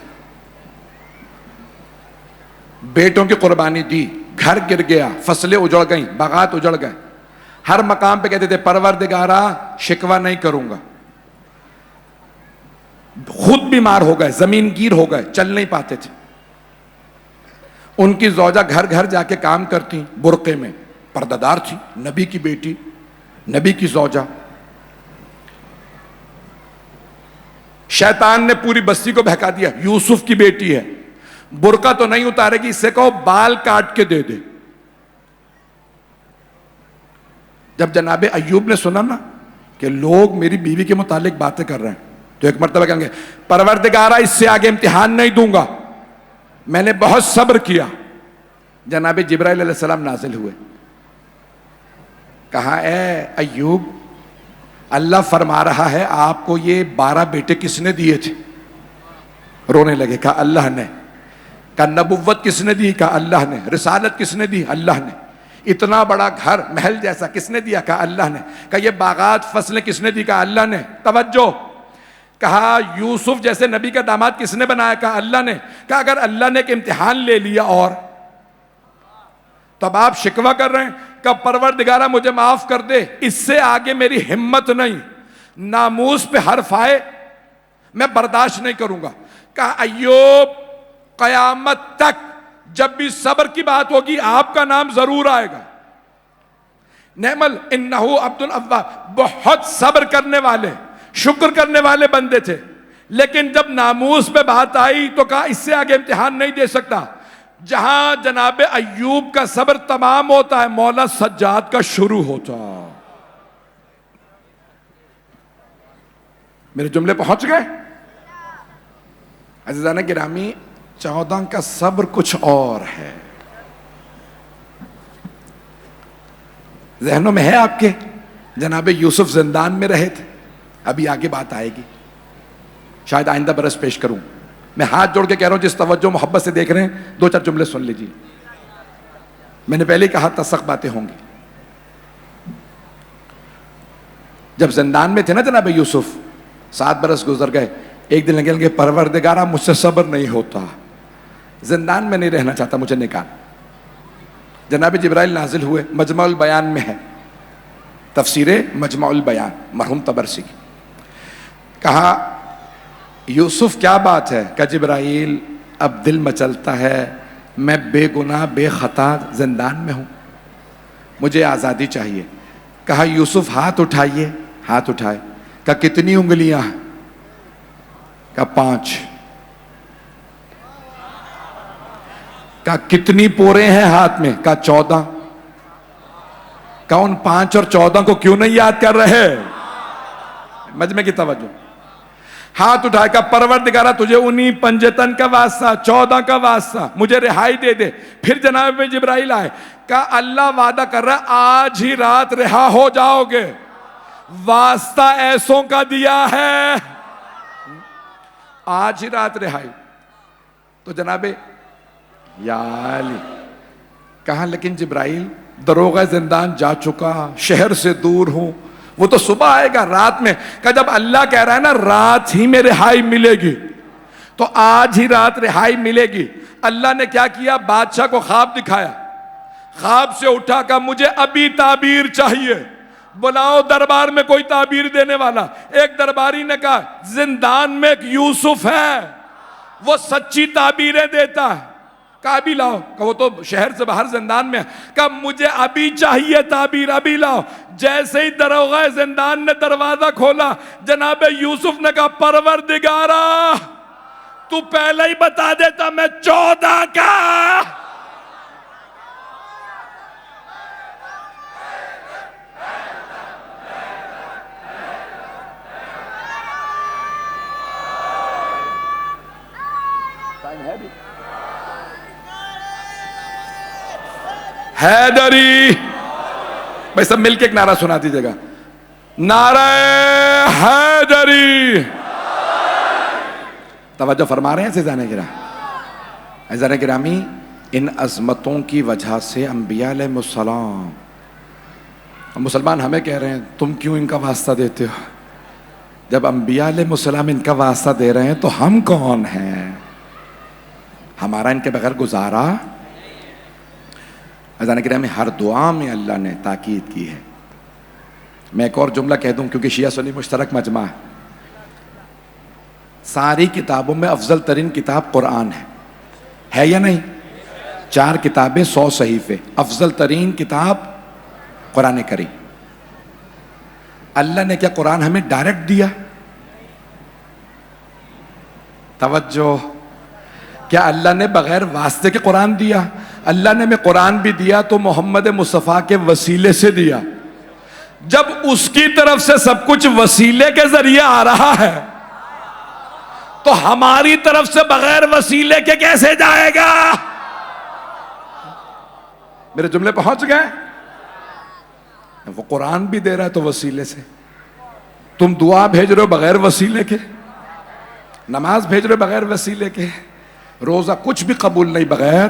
بیٹوں کی قربانی دی، گھر گر گیا، فصلیں اجڑ گئیں، باغات اجڑ گئے. ہر مقام پہ کہتے تھے پروردگارا شکوہ نہیں کروں گا. خود بیمار ہو گئے، زمین گیر ہو گئے، چل نہیں پاتے تھے. ان کی زوجہ گھر گھر جا کے کام کرتی، برقعے میں، پردہ دار تھی، نبی کی بیٹی، نبی کی زوجہ. شیطان نے پوری بستی کو بہکا دیا، یوسف کی بیٹی ہے، برقع تو نہیں اتارے گی، اس سے کہو بال کاٹ کے دے دے. جب جناب ایوب نے سنا نا کہ لوگ میری بیوی کے متعلق باتیں کر رہے ہیں، تو ایک مرتبہ کہیں گے پروردگارہ اس سے آگے امتحان نہیں دوں گا، میں نے بہت صبر کیا. جناب جبرائیل علیہ السلام نازل ہوئے، کہا اے ایوب، اللہ فرما رہا ہے آپ کو یہ 12 بیٹے کس نے دیے تھے؟ رونے لگے. کہا اللہ نے. کہا نبوت کس نے دی؟ کہا اللہ نے. رسالت کس نے دی؟ اللہ نے. اتنا بڑا گھر محل جیسا کس نے دیا؟ کہا اللہ نے. کہا یہ باغات فصلیں کس نے دی؟ کہا اللہ نے. توجہ. کہا یوسف جیسے نبی کا داماد کس نے بنایا؟ کہا اللہ نے. کہا اگر اللہ نے ایک امتحان لے لیا اور تو اب آپ شکوہ کر رہے ہیں کہ پروردگارہ مجھے معاف کر دے، اس سے آگے میری ہمت نہیں، ناموس پہ حرف آئے میں برداشت نہیں کروں گا. کہا ایوب قیامت تک جب بھی صبر کی بات ہوگی آپ کا نام ضرور آئے گا. نعمل انہو عبد الاواب، بہت صبر کرنے والے، شکر کرنے والے بندے تھے، لیکن جب ناموس پہ بات آئی تو کہا اس سے آگے امتحان نہیں دے سکتا. جہاں جناب ایوب کا صبر تمام ہوتا ہے، مولا سجاد کا شروع ہوتا. میرے جملے پہنچ گئے؟ عزیزان گرامی، 14 کا صبر کچھ اور ہے. ذہنوں میں ہے آپ کے جناب یوسف زندان میں رہے تھے، ابھی آگے بات آئے گی، شاید آئندہ برس پیش کروں. میں ہاتھ جوڑ کے کہہ رہا ہوں، جس توجہ محبت سے دیکھ رہے ہیں 2-4 جملے سن لیجیے. میں نے پہلے ہی کہا تھا سخت باتیں ہوں گی. جب زندان میں تھے نا جناب یوسف، 7 برس گزر گئے، ایک دن لگے پروردگارہ مجھ سے صبر نہیں ہوتا، زندان میں نہیں رہنا چاہتا، مجھے نکال. جناب جبرائیل نازل ہوئے، مجمع البیان میں ہے، تفسیر مجمع البیان مرحوم طبرسی کی. کہا یوسف کیا بات ہے؟ کہ جبرائیل اب دل مچلتا ہے، میں بے گناہ بے خطا زندان میں ہوں، مجھے آزادی چاہیے. کہا یوسف ہاتھ اٹھائیے. ہاتھ اٹھائے. کہا کتنی انگلیاں ہیں؟ کہا 5. کہا کتنی پورے ہیں ہاتھ میں؟ کہا 14. کہا ان 5 اور 14 کو کیوں نہیں یاد کر رہے؟ مجمع کی توجہ. ہاتھ اٹھائے. کہا پروردگارہ تجھے 19 پنجتن کا واسطہ، 14 کا واسطہ، مجھے رہائی دے دے. پھر جناب جبرائیل آئے. کہا اللہ وعدہ کر رہا ہے آج ہی رات رہا ہو جاؤ گے، واسطہ ایسوں کا دیا ہے، آج ہی رات رہائی. تو جناب یا علی کہا لیکن جبرائیل دروغہ زندان جا چکا، شہر سے دور ہوں، وہ تو صبح آئے گا، رات میں. کہ جب اللہ کہہ رہا ہے نا رات ہی میں رہائی ملے گی، تو آج ہی رات رہائی ملے گی. اللہ نے کیا کیا؟ بادشاہ کو خواب دکھایا. خواب سے اٹھا کہ مجھے ابھی تعبیر چاہیے، بلاؤ دربار میں کوئی تعبیر دینے والا. ایک درباری نے کہا زندان میں ایک یوسف ہے، وہ سچی تعبیریں دیتا ہے. کہا ابھی لاؤ. کہ وہ تو شہر سے باہر زندان میں ہے. کہا مجھے ابھی چاہیے تعبیر، ابھی لاؤ. جیسے ہی دروغہ زندان نے دروازہ کھولا، جناب یوسف نے کہا پروردگارہ تو پہلے ہی بتا دیتا، میں 14 کا. حیدری. بھائی سب مل کے ایک نعرہ سنا دیجیے گا، نعرہ حیدری. توجہ فرما رہے ہیں عزیزان گرامی؟ عزیزان گرامی، ان عظمتوں کی وجہ سے انبیاء علیہ السلام، مسلمان ہمیں کہہ رہے ہیں تم کیوں ان کا واسطہ دیتے ہو؟ جب انبیاء علیہ السلام ان کا واسطہ دے رہے ہیں تو ہم کون ہیں؟ ہمارا ان کے بغیر گزارا. عزیزان گرامی، ہر دعا میں اللہ نے تاکید کی ہے. میں ایک اور جملہ کہہ دوں کیونکہ شیعہ سنی مشترک مجمع ہے. ساری کتابوں میں افضل ترین کتاب قرآن ہے یا نہیں؟ 4 کتابیں 100 صحیفے، افضل ترین کتاب قرآن کریم. اللہ نے کیا قرآن ہمیں ڈائریکٹ دیا؟ توجہ. کیا اللہ نے بغیر واسطے کے قرآن دیا؟ اللہ نے ہمیں قرآن بھی دیا تو محمد مصطفیٰ کے وسیلے سے دیا. جب اس کی طرف سے سب کچھ وسیلے کے ذریعے آ رہا ہے تو ہماری طرف سے بغیر وسیلے کے کیسے جائے گا؟ میرے جملے پہنچ گئے؟ وہ قرآن بھی دے رہا ہے تو وسیلے سے. تم دعا بھیج رہے ہو بغیر وسیلے کے، نماز بھیج رہے ہو بغیر وسیلے کے، روزہ کچھ بھی قبول نہیں بغیر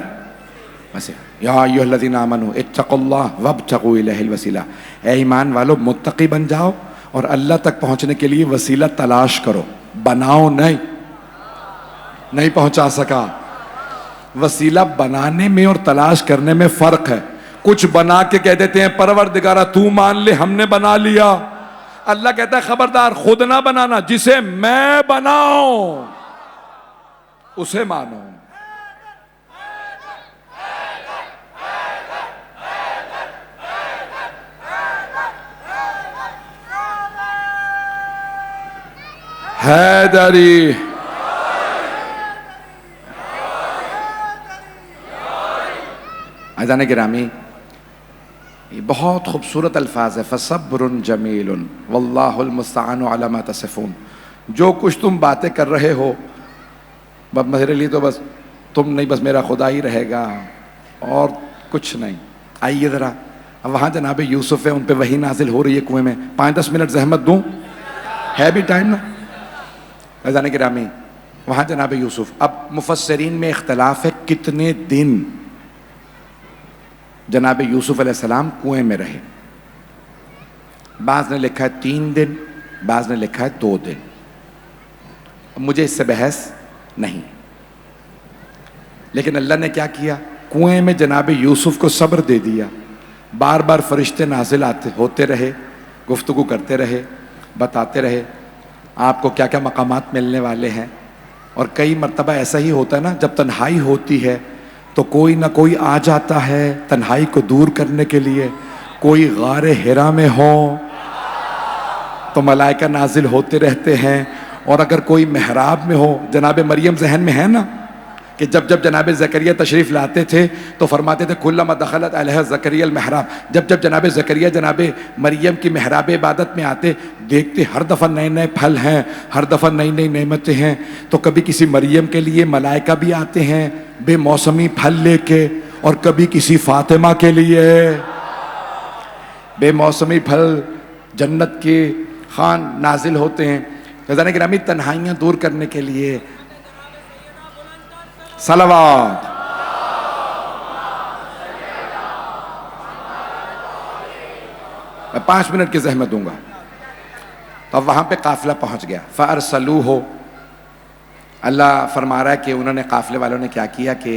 وسیلہ. یا ایھا الذین آمنوا اتقوا اللہ وابتغوا الیہ الوسیلہ. اے ایمان والو متقی بن جاؤ اور اللہ تک پہنچنے کے لیے وسیلہ تلاش کرو، بناؤ نہیں پہنچا سکا. وسیلہ بنانے میں اور تلاش کرنے میں فرق ہے. کچھ بنا کے کہہ دیتے ہیں پروردگارہ تو مان لے ہم نے بنا لیا. اللہ کہتا ہے خبردار خود نہ بنانا، جسے میں بناؤں اسے مانو. حیدری. عزیزان گرامی، یہ بہت خوبصورت الفاظ ہے. فصبر جمیل واللہ المستعان علی ما تصفون. جو کچھ تم باتیں کر رہے ہو بس میرے لیے تو بس تم نہیں، بس میرا خدا ہی رہے گا اور کچھ نہیں. آئیے ذرا وہاں جناب یوسف ہے، ان پہ وحی نازل ہو رہی ہے کنویں میں. 5-10 منٹ زحمت دوں؟ ہے بھی ٹائم نا؟ عزیزان گرامی وہاں جناب یوسف. اب مفسرین میں اختلاف ہے کتنے دن جناب یوسف علیہ السلام کنویں میں رہے. بعض نے لکھا ہے 3 دن، بعض نے لکھا ہے 2 دن. مجھے اس سے بحث نہیں، لیکن اللہ نے کیا کیا؟ کنویں میں جناب یوسف کو صبر دے دیا. بار بار فرشتے نازل ہوتے رہے، گفتگو کرتے رہے، بتاتے رہے آپ کو کیا کیا مقامات ملنے والے ہیں. اور کئی مرتبہ ایسا ہی ہوتا ہے نا، جب تنہائی ہوتی ہے تو کوئی نہ کوئی آ جاتا ہے تنہائی کو دور کرنے کے لیے. کوئی غار حرا میں ہو تو ملائکہ نازل ہوتے رہتے ہیں، اور اگر کوئی محراب میں ہو، جناب مریم ذہن میں ہے نا کہ جب جب جناب زکریا تشریف لاتے تھے تو فرماتے تھے کلما دخلت علیہ زکریا المحراب. جب جب جناب زکریا جناب مریم کی محراب عبادت میں آتے، دیکھتے ہر دفعہ نئے نئے پھل ہیں، ہر دفعہ نئی نئی نعمتیں ہیں. تو کبھی کسی مریم کے لیے ملائکہ بھی آتے ہیں بے موسمی پھل لے کے، اور کبھی کسی فاطمہ کے لیے بے موسمی پھل جنت کے خان نازل ہوتے ہیں. عزیزان گرامی تنہائیاں دور کرنے کے لیے صلوات. میں 5 منٹ کی زحمت دوں گا. تو اب وہاں پہ قافلہ پہنچ گیا. فَأَرْسَلُوهُ. اللہ فرما رہا ہے کہ انہوں نے قافلے والوں نے کیا کیا کہ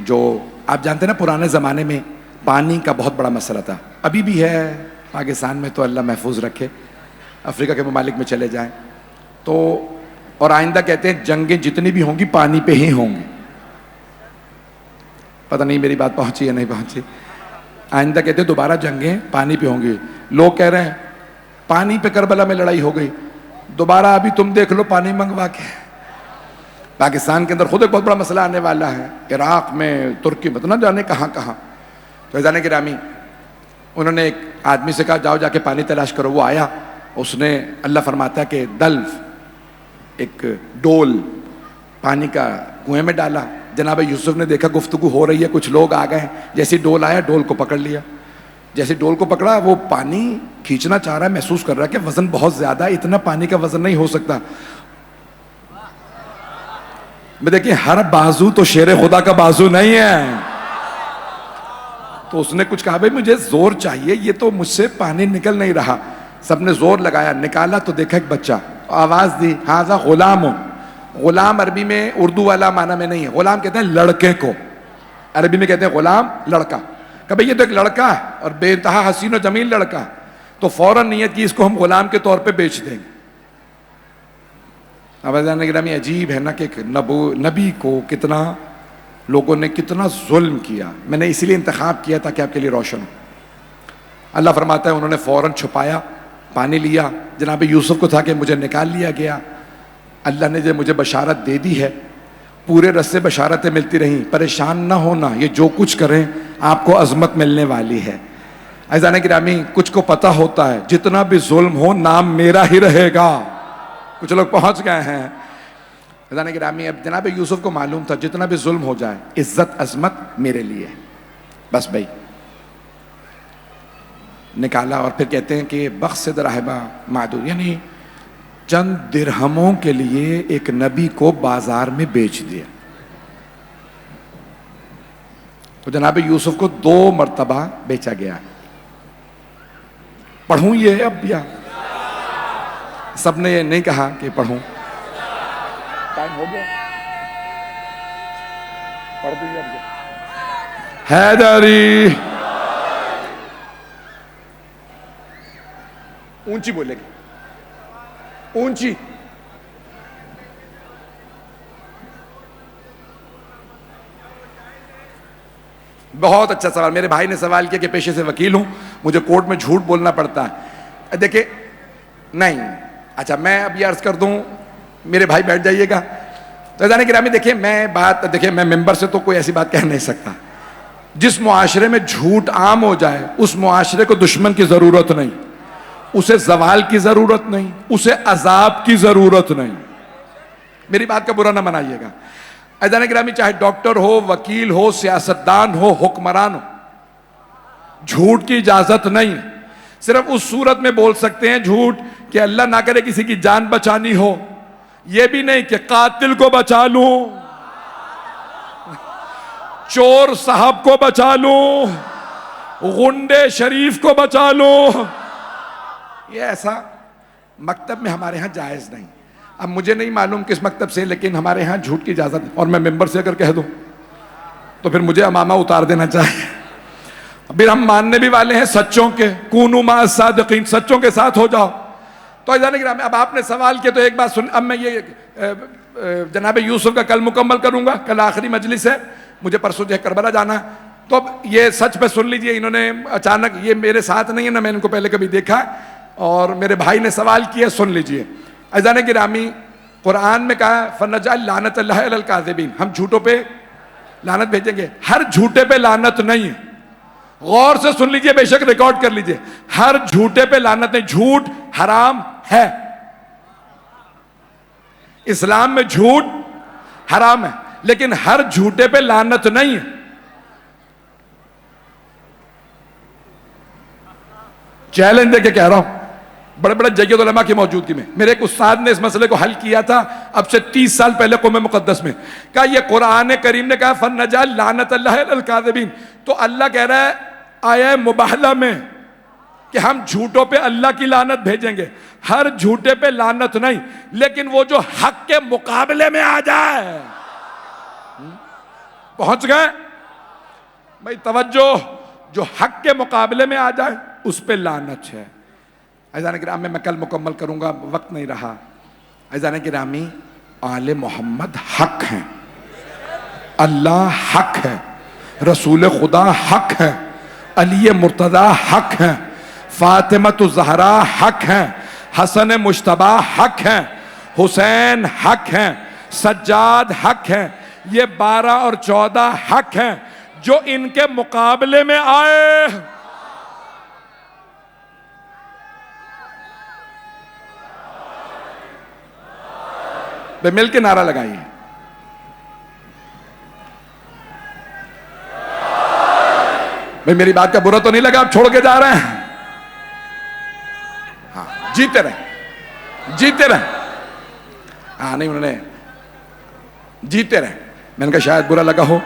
جو آپ جانتے ہیں نا پرانے زمانے میں پانی کا بہت بڑا مسئلہ تھا. ابھی بھی ہے پاکستان میں، تو اللہ محفوظ رکھے. افریقہ کے ممالک میں چلے جائیں تو، اور آئندہ کہتے ہیں جنگیں جتنی بھی ہوں گی پانی پہ ہی ہوں گی. پتہ نہیں میری بات پہنچی یا نہیں پہنچی. آئندہ کہتے ہیں دوبارہ جنگیں پانی پہ ہوں گی. لوگ کہہ رہے ہیں پانی پہ کربلا میں لڑائی ہو گئی، دوبارہ ابھی تم دیکھ لو پانی منگوا کے. پاکستان کے اندر خود ایک بہت بڑا مسئلہ آنے والا ہے، عراق میں، ترکی میں، تو نہ جانے کہاں کہاں. تو عزیزان گرامی انہوں نے ایک آدمی سے کہا جاؤ جا کے پانی تلاش کرو. وہ آیا، اس نے، اللہ فرماتا ہے کہ دلف ایک ڈول پانی کا کنویں میں ڈالا. جناب یوسف نے دیکھا گفتگو ہو رہی ہے، کچھ لوگ آ گئے. جیسے ڈول آیا ڈول کو پکڑ لیا. جیسے ڈول کو پکڑا وہ پانی کھینچنا چاہ رہا ہے، محسوس کر رہا ہے کہ وزن بہت زیادہ ہے، اتنا پانی کا وزن نہیں ہو سکتا. میں دیکھیں ہر بازو تو شیر خدا کا بازو نہیں ہے. تو اس نے کچھ کہا بھائی مجھے زور چاہیے، یہ تو مجھ سے پانی نکل نہیں رہا. سب نے زور لگایا، نکالا تو دیکھا ایک بچہ. آواز دی ہاذا غلام. غلام عربی میں اردو والا معنی میں نہیں ہے. غلام کہتے ہیں لڑکے کو، عربی میں کہتے ہیں غلام لڑکا. کہ بھئی یہ تو ایک لڑکا ہے اور بے انتہا حسین و جمیل لڑکا. تو فوراً نیت کی اس کو ہم غلام کے طور پہ بیچ دیں گے. اب عزیزان گرامی عجیب ہے نا کہ ایک نبی کو کتنا لوگوں نے کتنا ظلم کیا، میں نے اسی لیے انتخاب کیا تھا کہ آپ کے لیے روشن ہو۔ اللہ فرماتا ہے انہوں نے فوراً چھپایا، پانی لیا، جناب یوسف کو تھا کہ مجھے نکال لیا گیا، اللہ نے جو مجھے بشارت دے دی ہے، پورے رستے بشارتیں ملتی رہیں، پریشان نہ ہونا، یہ جو کچھ کریں آپ کو عظمت ملنے والی ہے۔ عزیزان گرامی، کچھ کو پتہ ہوتا ہے جتنا بھی ظلم ہو نام میرا ہی رہے گا، کچھ لوگ پہنچ گئے ہیں۔ عزیزان گرامی، اب جناب یوسف کو معلوم تھا جتنا بھی ظلم ہو جائے عزت عظمت میرے لیے، بس بھائی نکالا۔ اور پھر کہتے ہیں کہ بخس رہبہ معدود، یعنی چند درہموں کے لیے ایک نبی کو بازار میں بیچ دیا۔ تو جناب یوسف کو 2 مرتبہ بیچا گیا۔ پڑھوں یہ اب یا سب نے یہ نہیں کہا کہ پڑھوں؟ ٹائم ہو گیا، پڑھ دیجیے اب۔ حیدری، اونچی بولے گی، اونچی۔ بہت اچھا سوال، میرے بھائی نے سوال کیا کہ پیشے سے وکیل ہوں، مجھے کورٹ میں جھوٹ بولنا پڑتا ہے۔ دیکھیں نہیں، اچھا میں اب یہ عرض کر دوں، میرے بھائی بیٹھ جائیے گا۔ تو عزیزان گرامی دیکھیں، میں ممبر سے تو کوئی ایسی بات کہہ نہیں سکتا۔ جس معاشرے میں جھوٹ عام ہو جائے اس معاشرے کو دشمن کی ضرورت نہیں، اسے زوال کی ضرورت نہیں، اسے عذاب کی ضرورت نہیں۔ میری بات کا برا نہ منائیے گا۔ عزیزان گرامی، چاہے ڈاکٹر ہو، وکیل ہو، سیاستدان ہو، حکمران ہو، جھوٹ کی اجازت نہیں۔ صرف اس صورت میں بول سکتے ہیں جھوٹ کہ اللہ نہ کرے کسی کی جان بچانی ہو، یہ بھی نہیں کہ قاتل کو بچا لوں، چور صاحب کو بچا لوں، غنڈے شریف کو بچا لوں۔ یہ ایسا مکتب میں ہمارے ہاں جائز نہیں۔ اب مجھے نہیں معلوم کس مکتب سے، لیکن ہمارے ہاں جھوٹ کی اجازت ہے، اور میں ممبر سے اگر کہہ دوں تو پھر مجھے امامہ اتار دینا چاہیے۔ پھر ہم ماننے بھی والے ہیں سچوں کے، کونوا مع الصادقین، سچوں کے ساتھ ہو جاؤ۔ تو عزیزان گرامی، اب آپ نے سوال کیا تو ایک بات سن، اب میں یہ جناب یوسف کا کل مکمل کروں گا، کل آخری مجلس ہے، مجھے پرسوں جو ہے کربلا جانا ہے۔ تو اب یہ سچ پہ سن لیجئے، انہوں نے اچانک، یہ میرے ساتھ نہیں ہے نہ میں ان کو پہلے کبھی دیکھا، اور میرے بھائی نے سوال کیا، سن لیجئے۔ عزیزان گرامی، قرآن میں کہا فَنَجْعَلْ لَعْنَةَ اللَّهِ عَلَى الْكَاذِبِينَ، ہم جھوٹوں پہ لعنت بھیجیں گے۔ ہر جھوٹے پہ لعنت نہیں ہے، غور سے سن لیجئے، بے شک ریکارڈ کر لیجئے، ہر جھوٹے پہ لعنت نہیں۔ جھوٹ حرام ہے، اسلام میں جھوٹ حرام ہے، لیکن ہر جھوٹے پہ لعنت نہیں ہے۔ چیلنج دے کے کہہ رہا ہوں، بڑے بڑے جید علماء کی موجودگی میں، میرے ایک استاد نے اس مسئلے کو حل کیا تھا اب سے 30 سال پہلے قوم مقدس میں، کہا یہ قرآن کریم نے کہا فَنَجْعَلْ لَعْنَةَ اللَّهِ عَلَى الْكَاذِبِينَ، تو اللہ کہہ رہا ہے آیہ مباہلہ میں کہ ہم جھوٹوں پہ اللہ کی لعنت بھیجیں گے، ہر جھوٹے پہ لعنت نہیں، لیکن وہ جو حق کے مقابلے میں آ جائے۔ پہنچ گئے بھائی، توجہ، جو حق کے مقابلے میں آ جائے اس پہ لعنت ہے۔ عزیزان گرامی، میں کل مکمل کروں گا، وقت نہیں رہا۔ عزیزان گرامی، آل محمد حق ہیں، اللہ حق ہے، رسول خدا حق ہے، علی مرتضی حق ہیں، فاطمہ الزہرا حق ہیں، حسن مجتبی حق ہیں، حسین حق ہیں، سجاد حق ہیں، یہ 12 اور 14 حق ہیں، جو ان کے مقابلے میں آئے بے مل کے نعرہ لگائیے۔ بھئی میری بات کا برا تو نہیں لگا، آپ چھوڑ کے جا رہے ہیں؟ ہاں، جیتے رہیں، جیتے رہیں۔ ہاں نہیں، انہوں نے جیتے رہیں، میں نے کہا شاید برا لگا ہو۔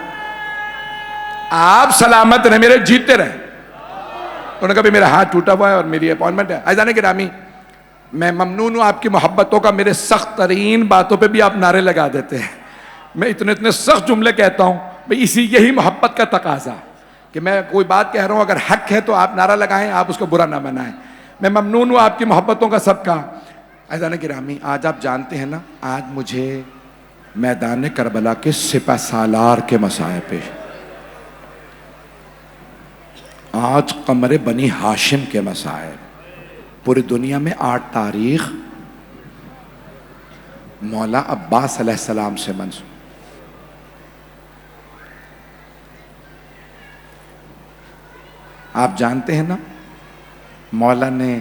آپ سلامت رہیں، میرے جیتے رہیں۔ انہوں نے کہا بھی میرا ہاتھ ٹوٹا ہوا ہے اور میری اپوائنٹمنٹ ہے۔ عزیزان گرامی، میں ممنون ہوں آپ کی محبتوں کا، میرے سخت ترین باتوں پہ بھی آپ نعرے لگا دیتے ہیں۔ میں اتنے سخت جملے کہتا ہوں، یہی محبت کا تقاضا کہ میں کوئی بات کہہ رہا ہوں، اگر حق ہے تو آپ نعرہ لگائیں، آپ اس کو برا نہ منائیں۔ میں ممنون ہوں آپ کی محبتوں کا سب کا۔ عزیزان گرامی، آج آپ جانتے ہیں نا، آج مجھے میدان کربلا کے سپہ سالار کے مصائب پیش، آج قمر بنی ہاشم کے مصائب، پوری دنیا میں 8 تاریخ مولا عباس علیہ السلام سے منسوب۔ آپ جانتے ہیں نا، مولا نے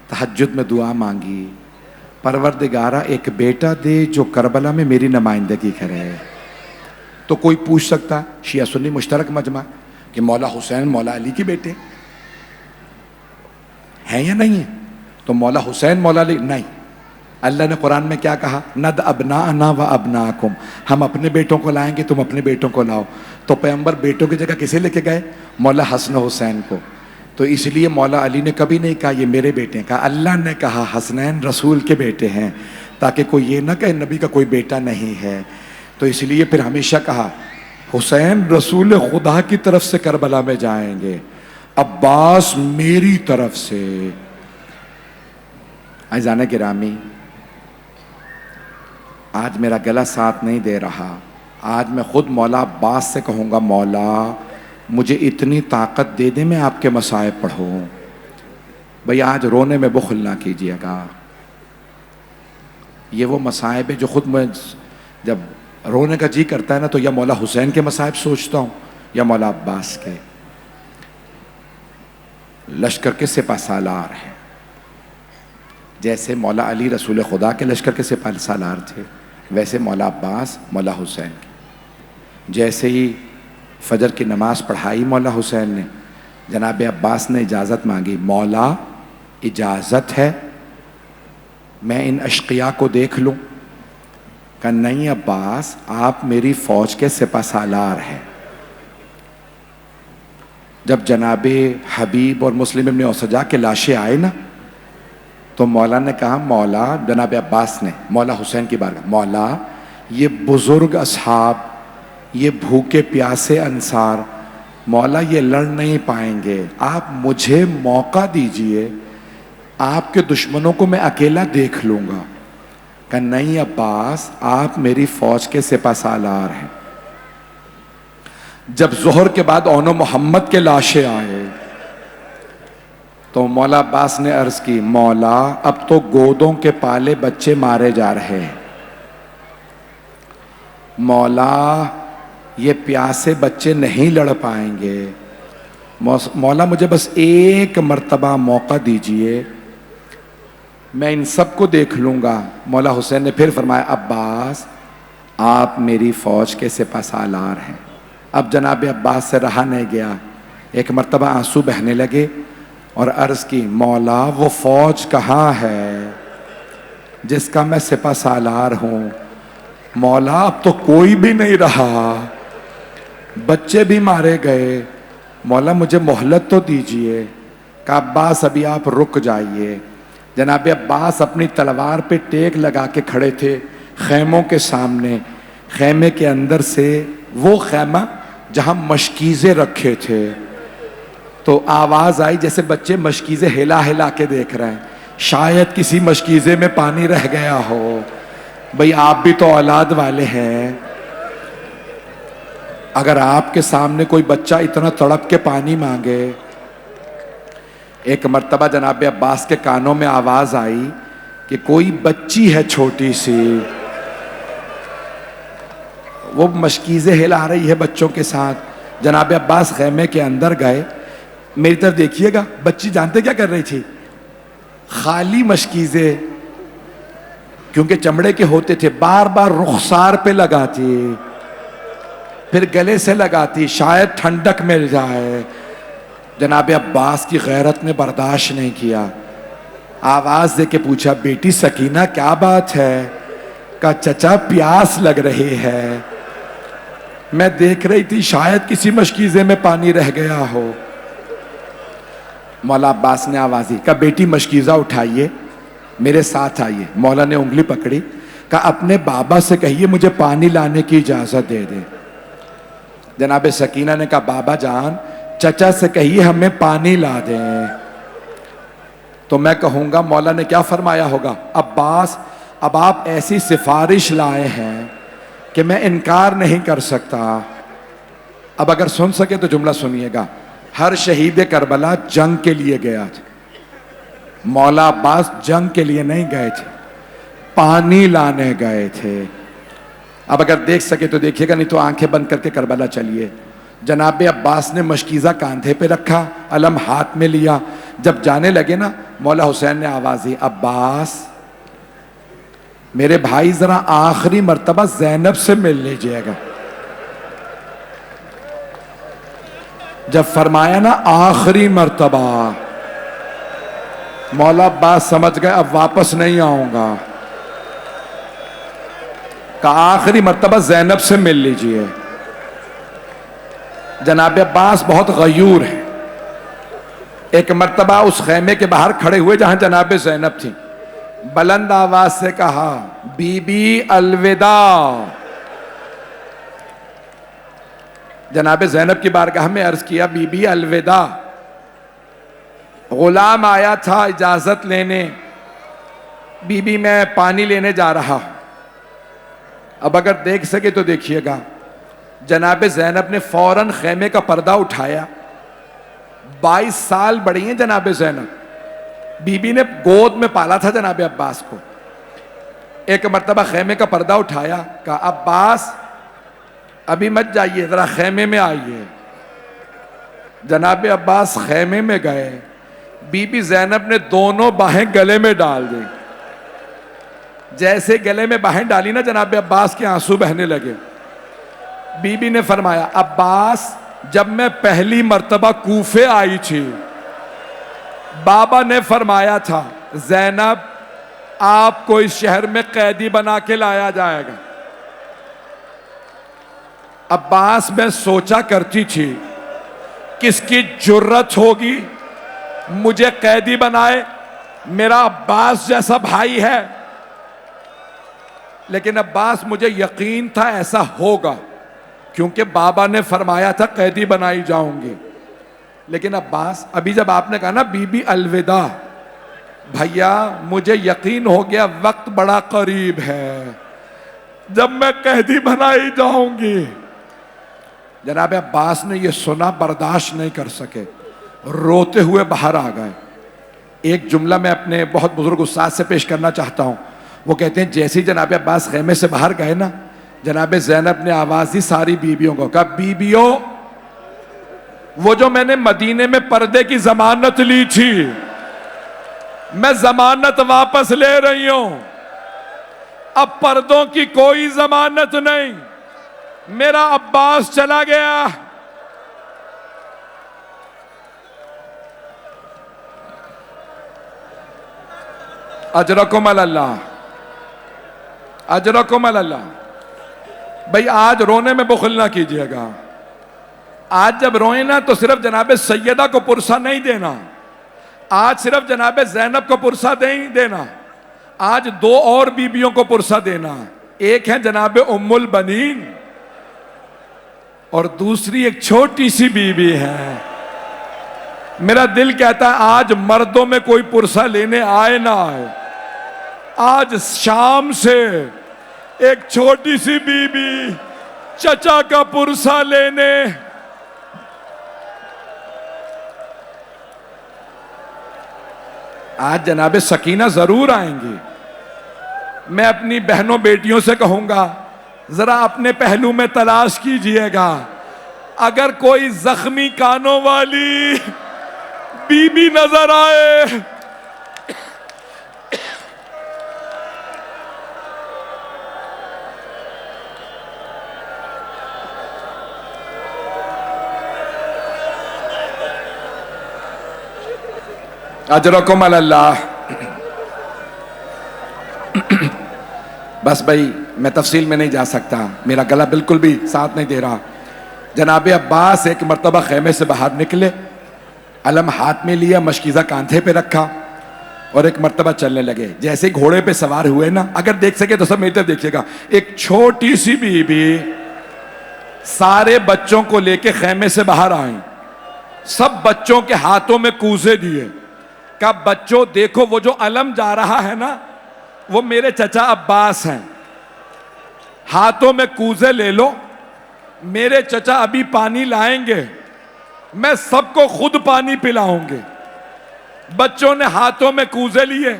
تہجد میں دعا مانگی، پروردگارہ ایک بیٹا دے جو کربلا میں میری نمائندگی کرے۔ تو کوئی پوچھ سکتا شیعہ سنی مشترک مجمع کہ مولا حسین مولا علی کی بیٹے ہیں یا نہیں ہیں؟ تو مولا حسین مولا علی نہیں۔ اللہ نے قرآن میں کیا کہا؟ ند ابناءنا و ابناکم، ہم اپنے بیٹوں کو لائیں گے، تم اپنے بیٹوں کو لاؤ۔ تو پیغمبر بیٹوں کی جگہ کسے لے کے گئے؟ مولا حسن و حسین کو۔ تو اس لیے مولا علی نے کبھی نہیں کہا یہ میرے بیٹے ہیں، کہا اللہ نے کہا حسنین رسول کے بیٹے ہیں، تاکہ کوئی یہ نہ کہے نبی کا کوئی بیٹا نہیں ہے۔ تو اس لیے پھر ہمیشہ کہا حسین رسول خدا کی طرف سے کربلا میں جائیں گے، عباس میری طرف سے۔ عزیزان گرامی، آج میرا گلا ساتھ نہیں دے رہا، آج میں خود مولا عباس سے کہوں گا مولا مجھے اتنی طاقت دے دے میں آپ کے مصائب پڑھوں۔ بھئی آج رونے میں بخل نہ کیجیے گا، یہ وہ مصائب ہے جو خود میں جب رونے کا جی کرتا ہے نا تو یا مولا حسین کے مصائب سوچتا ہوں یا مولا عباس کے۔ لشکر کے سپہ سالار ہیں، جیسے مولا علی رسول خدا کے لشکر کے سپہ سالار تھے، ویسے مولا عباس مولا حسین کے۔ جیسے ہی فجر کی نماز پڑھائی مولا حسین نے، جناب عباس نے اجازت مانگی، مولا اجازت ہے میں ان اشقیاء کو دیکھ لوں؟ کہ نہیں عباس، آپ میری فوج کے سپہ سالار ہیں۔ جب جناب حبیب اور مسلم ابن اوسجا کے لاشیں آئے نا تو مولا نے کہا، مولا جناب عباس نے مولا حسین کی بارگاہ، مولا یہ بزرگ اصحاب، یہ بھوکے پیاسے انصار، مولا یہ لڑ نہیں پائیں گے، آپ مجھے موقع دیجئے، آپ کے دشمنوں کو میں اکیلا دیکھ لوں گا۔ کہ نہیں عباس، آپ میری فوج کے سپہ سالار ہیں۔ جب ظہر کے بعد اون و محمد کے لاشیں آئے تو مولا عباس نے عرض کی، مولا اب تو گودوں کے پالے بچے مارے جا رہے ہیں، مولا یہ پیاسے بچے نہیں لڑ پائیں گے، مولا مجھے بس ایک مرتبہ موقع دیجئے، میں ان سب کو دیکھ لوں گا۔ مولا حسین نے پھر فرمایا، عباس آپ میری فوج کے سپہ سالار ہیں۔ اب جناب عباس سے رہا نہیں گیا، ایک مرتبہ آنسو بہنے لگے اور عرض کی، مولا وہ فوج کہاں ہے جس کا میں سپہ سالار ہوں؟ مولا اب تو کوئی بھی نہیں رہا، بچے بھی مارے گئے، مولا مجھے مہلت تو دیجئے۔ کہ عباس ابھی آپ رک جائیے۔ جناب عباس اپنی تلوار پہ ٹیک لگا کے کھڑے تھے خیموں کے سامنے، خیمے کے اندر سے وہ خیمہ جہاں مشکیزیں رکھے تھے تو آواز آئی جیسے بچے مشکیزیں ہلا ہلا کے دیکھ رہے ہیں، شاید کسی مشکیزے میں پانی رہ گیا ہو۔ بھئی آپ بھی تو اولاد والے ہیں، اگر آپ کے سامنے کوئی بچہ اتنا تڑپ کے پانی مانگے۔ ایک مرتبہ جناب عباس کے کانوں میں آواز آئی کہ کوئی بچی ہے چھوٹی سی، وہ مشکیزیں ہلا رہی ہے بچوں کے ساتھ۔ جناب عباس خیمے کے اندر گئے، میری طرف دیکھیے گا، بچی جانتے کیا کر رہی تھی؟ خالی مشکیزیں، کیونکہ چمڑے کے ہوتے تھے، بار بار رخسار پہ لگاتی، پھر گلے سے لگاتی، شاید ٹھنڈک مل جائے۔ جناب عباس کی غیرت نے برداشت نہیں کیا، آواز دے کے پوچھا، بیٹی سکینہ کیا بات ہے؟ کہا چچا پیاس لگ رہی ہے، میں دیکھ رہی تھی شاید کسی مشکیزے میں پانی رہ گیا ہو۔ مولا عباس نے آواز دی، کہا بیٹی مشکیزہ اٹھائیے، میرے ساتھ آئیے۔ مولا نے انگلی پکڑی، کہا اپنے بابا سے کہیے مجھے پانی لانے کی اجازت دے دے۔ جناب سکینہ نے کہا بابا جان چچا سے کہیے ہمیں پانی لا دیں۔ تو میں کہوں گا مولا نے کیا فرمایا ہوگا، عباس اب آپ ایسی سفارش لائے ہیں کہ میں انکار نہیں کر سکتا. اب اگر سن سکے تو جملہ سنیے گا. ہر شہید کربلا جنگ کے لیے گیا تھا. مولا عباس جنگ کے لیے نہیں گئے تھے, پانی لانے گئے تھے. اب اگر دیکھ سکے تو دیکھیے گا, نہیں تو آنکھیں بند کر کے کربلا چلیے. جناب عباس نے مشکیزہ کاندھے پہ رکھا, علم ہاتھ میں لیا. جب جانے لگے نا, مولا حسین نے آواز دی, عباس میرے بھائی ذرا آخری مرتبہ زینب سے مل لیجئے گا. جب فرمایا نا آخری مرتبہ, مولا عباس سمجھ گئے اب واپس نہیں آؤں گا. کہا آخری مرتبہ زینب سے مل لیجئے. جناب عباس بہت غیور ہے. ایک مرتبہ اس خیمے کے باہر کھڑے ہوئے جہاں جناب زینب تھی, بلند آواز سے کہا, بی بی الوداع. جناب زینب کی بارگاہ میں عرض کیا, بی بی الوداع. غلام آیا تھا اجازت لینے, بی بی میں پانی لینے جا رہا ہوں. اب اگر دیکھ سکے تو دیکھیے گا, جناب زینب نے فوراً خیمے کا پردہ اٹھایا. 22 سال بڑی ہیں جناب زینب, بی بی نے گود میں پالا تھا جناب عباس کو. ایک مرتبہ خیمے کا پردہ اٹھایا, کہا عباس ابھی مت جائیے, ذرا خیمے میں آئیے. جناب عباس خیمے میں گئے. بی بی زینب نے دونوں باہیں گلے میں ڈال دی. جیسے گلے میں باہیں ڈالی نا, جناب عباس کے آنسو بہنے لگے. بی بی نے فرمایا, عباس جب میں پہلی مرتبہ کوفے آئی تھی, بابا نے فرمایا تھا زینب آپ کو اس شہر میں قیدی بنا کے لایا جائے گا. عباس میں سوچا کرتی تھی کس کی جرت ہوگی مجھے قیدی بنائے, میرا عباس جیسا بھائی ہے. لیکن عباس مجھے یقین تھا ایسا ہوگا, کیونکہ بابا نے فرمایا تھا قیدی بنائی جاؤں گی. لیکن عباس, ابھی جب آپ نے کہا نا بی بی الوداع, بھیا مجھے یقین ہو گیا وقت بڑا قریب ہے جب میں قیدی بنائی جاؤں گی. جناب عباس نے یہ سنا, برداشت نہیں کر سکے, روتے ہوئے باہر آ گئے. ایک جملہ میں اپنے بہت بزرگ استاد سے پیش کرنا چاہتا ہوں. وہ کہتے ہیں جیسے جناب عباس خیمے سے باہر گئے نا, جناب زینب نے آواز دی ساری بیویوں کو, کہا بیویوں وہ جو میں نے مدینے میں پردے کی ضمانت لی تھی, میں ضمانت واپس لے رہی ہوں. اب پردوں کی کوئی ضمانت نہیں, میرا عباس چلا گیا. اجرکم اللہ, اجرکم اللہ. بھئی آج رونے میں بخل نہ کیجئے گا. آج جب روئیں نا تو صرف جناب سیدہ کو پرسہ نہیں دینا, آج صرف جناب زینب کو پرسہ نہیں دینا, آج 2 اور بیویوں کو پرسہ دینا. ایک ہے جناب ام البنین اور دوسری ایک چھوٹی سی بیوی ہے. میرا دل کہتا ہے آج مردوں میں کوئی پرسہ لینے آئے نہ آئے, آج شام سے ایک چھوٹی سی بیوی چچا کا پرسہ لینے. آج جناب سکینہ ضرور آئیں گی. میں اپنی بہنوں بیٹیوں سے کہوں گا ذرا اپنے پہلو میں تلاش کیجئے گا, اگر کوئی زخمی کانوں والی بی بی نظر آئے اجرکم اللہ. بس بھائی میں تفصیل میں نہیں جا سکتا, میرا گلا بالکل بھی ساتھ نہیں دے رہا. جناب عباس ایک مرتبہ خیمے سے باہر نکلے, علم ہاتھ میں لیا, مشکیزہ کاندھے پہ رکھا اور ایک مرتبہ چلنے لگے. جیسے گھوڑے پہ سوار ہوئے نا, اگر دیکھ سکے تو سب میری طرف دیکھیے گا, ایک چھوٹی سی بیوی سارے بچوں کو لے کے خیمے سے باہر آئیں, سب بچوں کے ہاتھوں میں کوزے دیے, کہا بچوں دیکھو وہ جو علم جا رہا ہے نا وہ میرے چچا عباس ہیں. ہاتھوں میں کوزے لے لو, میرے چچا ابھی پانی لائیں گے, میں سب کو خود پانی پلاؤں گے. بچوں نے ہاتھوں میں کوزے لیے,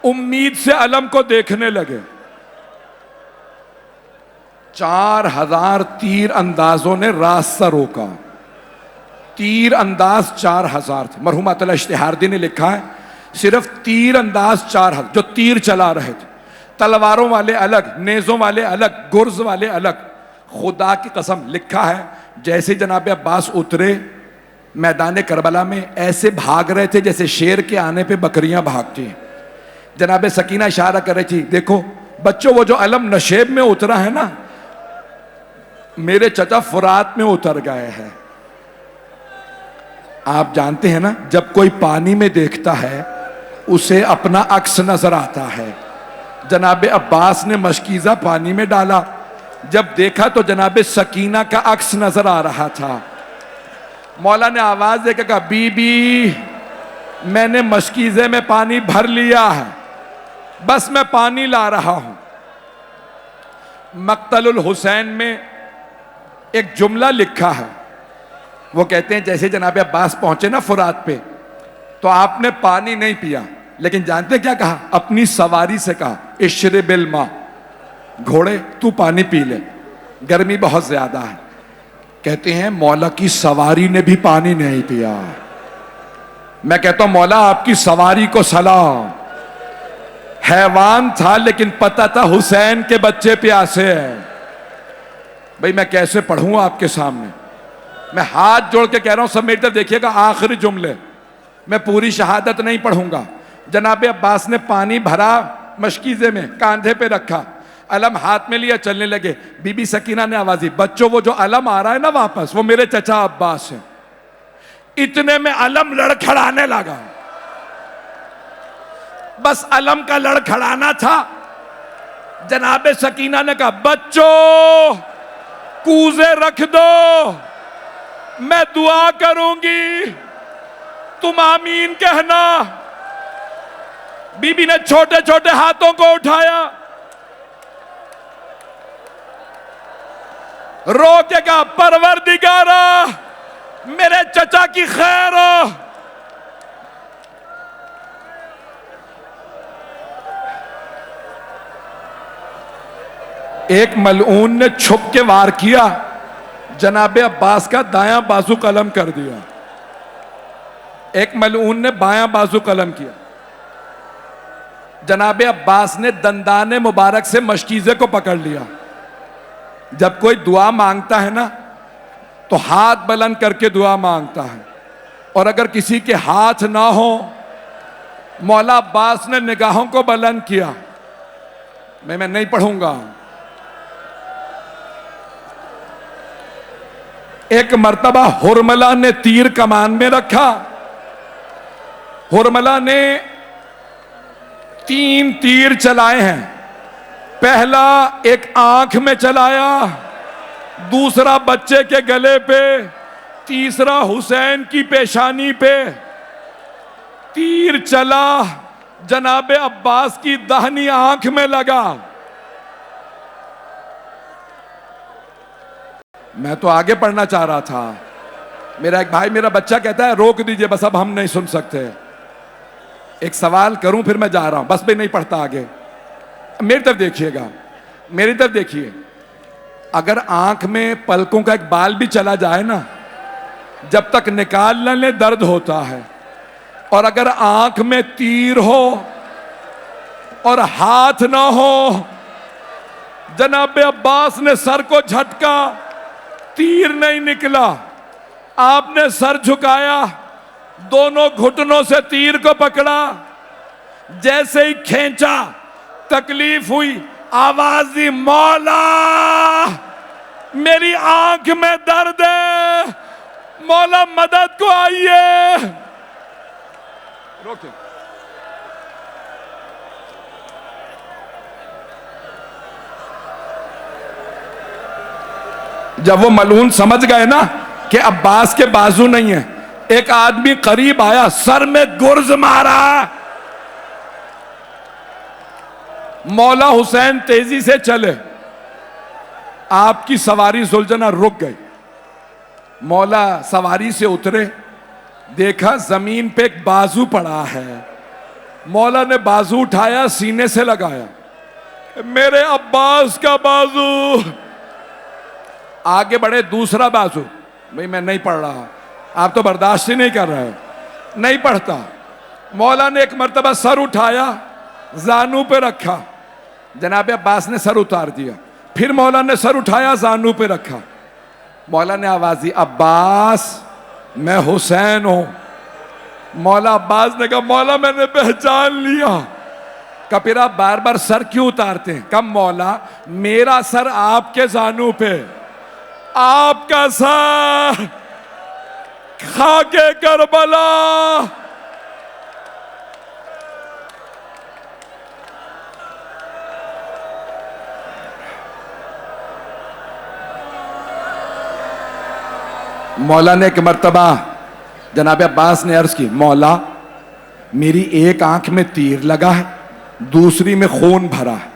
امید سے علم کو دیکھنے لگے. 4000 تیر اندازوں نے راستہ روکا. تیر انداز 4000 تھے. مرحوم عطا اللہ اشتہاردی نے لکھا ہے صرف تیر انداز 4000 جو تیر چلا رہے تھے. تلواروں والے الگ, نیزوں والے الگ, گرز والے الگ. خدا کی قسم لکھا ہے جیسے جناب عباس اترے میدان کربلا میں ایسے بھاگ رہے تھے جیسے شیر کے آنے پہ بکریاں بھاگتی ہیں. جناب سکینہ اشارہ کر رہی تھی, دیکھو بچوں وہ جو علم نشیب میں اترا ہے نا, میرے چچا فرات میں اتر گئے ہیں. آپ جانتے ہیں نا جب کوئی پانی میں دیکھتا ہے اسے اپنا عکس نظر آتا ہے. جناب عباس نے مشکیزہ پانی میں ڈالا, جب دیکھا تو جناب سکینہ کا عکس نظر آ رہا تھا. مولا نے آواز دے کے کہا, بی بی میں نے مشکیزے میں پانی بھر لیا ہے, بس میں پانی لا رہا ہوں. مقتل الحسین میں ایک جملہ لکھا ہے, وہ کہتے ہیں جیسے جناب عباس پہنچے نا فرات پہ تو آپ نے پانی نہیں پیا, لیکن جانتے کیا کہا؟ اپنی سواری سے کہا, اشرب الماء, گھوڑے تو پانی پی لے, گرمی بہت زیادہ ہے. کہتے ہیں مولا کی سواری نے بھی پانی نہیں پیا. میں کہتا ہوں مولا آپ کی سواری کو سلام. حیوان تھا لیکن پتہ تھا حسین کے بچے پیاسے ہیں. بھئی میں کیسے پڑھوں آپ کے سامنے؟ میں ہاتھ جوڑ کے کہہ رہا ہوں, سب میری طرف دیکھیے گا, آخری جملے, میں پوری شہادت نہیں پڑھوں گا. جناب عباس نے پانی بھرا مشکیزے میں, کاندھے پہ رکھا, علم ہاتھ میں لیا, چلنے لگے. بی بی سکینہ نے آواز دی, بچوں وہ جو علم آ رہا ہے نا واپس, وہ میرے چچا عباس ہیں. اتنے میں علم لڑکھڑانے لگا. بس علم کا لڑکھڑانا تھا. جناب سکینہ نے کہا, بچوں کوزے رکھ دو, میں دعا کروں گی, تم آمین کہنا. بی بی نے چھوٹے چھوٹے ہاتھوں کو اٹھایا, رو کے کہا, پروردگارا میرے چچا کی خیر ہو. ایک ملعون نے چھپ کے وار کیا, جناب عباس کا دایاں بازو قلم کر دیا. ایک ملعون نے بایاں بازو قلم کیا. جناب عباس نے دندان مبارک سے مشکیزے کو پکڑ لیا. جب کوئی دعا مانگتا ہے نا تو ہاتھ بلند کر کے دعا مانگتا ہے, اور اگر کسی کے ہاتھ نہ ہو, مولا عباس نے نگاہوں کو بلند کیا. میں نہیں پڑھوں گا. ایک مرتبہ ہرملہ نے تیر کمان میں رکھا. ہرملہ نے 3 تیر چلائے ہیں. پہلا ایک آنکھ میں چلایا, دوسرا بچے کے گلے پہ, تیسرا حسین کی پیشانی پہ. تیر چلا, جناب عباس کی داہنی آنکھ میں لگا. میں تو آگے پڑھنا چاہ رہا تھا. میرا ایک بھائی, میرا بچہ کہتا ہے روک دیجئے, بس اب ہم نہیں سن سکتے. ایک سوال کروں پھر میں جا رہا ہوں, بس بھی نہیں پڑھتا آگے. میری طرف دیکھیے گا, میری طرف دیکھیے. اگر آنکھ میں پلکوں کا ایک بال بھی چلا جائے نا, جب تک نکال نہ لے درد ہوتا ہے. اور اگر آنکھ میں تیر ہو اور ہاتھ نہ ہو, جناب عباس نے سر کو جھٹکا, تیر نہیں نکلا. آپ نے سر جھکایا, دونوں گھٹنوں سے تیر کو پکڑا, جیسے ہی کھینچا تکلیف ہوئی, آواز دی, مولا میری آنکھ میں درد ہے, مولا مدد کو آئیے. روکے. جب وہ ملعون سمجھ گئے نا کہ عباس کے بازو نہیں ہیں, ایک آدمی قریب آیا, سر میں گرز مارا. مولا حسین تیزی سے چلے, آپ کی سواری زلجنا رک گئی. مولا سواری سے اترے, دیکھا زمین پہ ایک بازو پڑا ہے. مولا نے بازو اٹھایا, سینے سے لگایا, میرے عباس کا بازو. آگے بڑھے, دوسرا بازو. بھئی میں نہیں پڑھ رہا, آپ تو برداشت ہی نہیں کر رہے. نہیں پڑھتا. مولا نے ایک مرتبہ سر اٹھایا, زانو پہ رکھا. جناب عباس نے سر اتار دیا. پھر مولا نے سر اٹھایا, زانو پہ رکھا. مولا نے آواز دی, عباس میں حسین ہوں. مولا عباس نے کہا مولا میں نے پہچان لیا. کہا پھر آپ بار بار سر کیوں اتارتے ہیں؟ کہا مولا میرا سر آپ کے زانو پہ, آپ کا سر خاک کربلا. مولا نے ایک مرتبہ جناب عباس نے عرض کی, مولا میری ایک آنکھ میں تیر لگا ہے, دوسری میں خون بھرا ہے.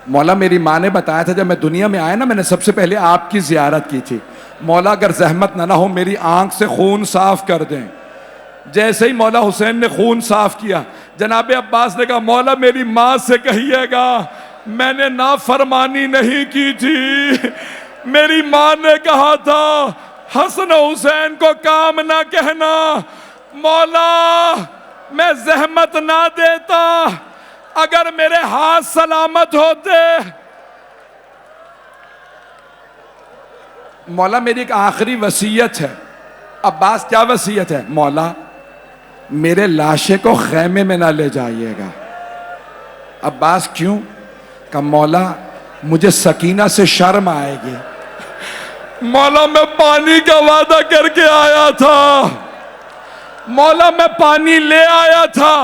مولا میری ماں نے بتایا تھا جب میں دنیا میں آیا نا, میں نے سب سے پہلے آپ کی زیارت کی تھی. مولا اگر زحمت نہ ہو میری آنکھ سے خون صاف کر دیں. جیسے ہی مولا حسین نے خون صاف کیا, جناب عباس نے کہا مولا میری ماں سے کہیے گا میں نے نافرمانی نہیں کی تھی. میری ماں نے کہا تھا حسن حسین کو کام نہ کہنا. مولا میں زحمت نہ دیتا, اگر میرے ہاتھ سلامت ہوتے. مولا میری ایک آخری وصیت ہے. عباس کیا وصیت ہے؟ مولا میرے لاشے کو خیمے میں نہ لے جائیے گا. عباس کیوں؟ کہ مولا مجھے سکینہ سے شرم آئے گی. مولا میں پانی کا وعدہ کر کے آیا تھا. مولا میں پانی لے آیا تھا,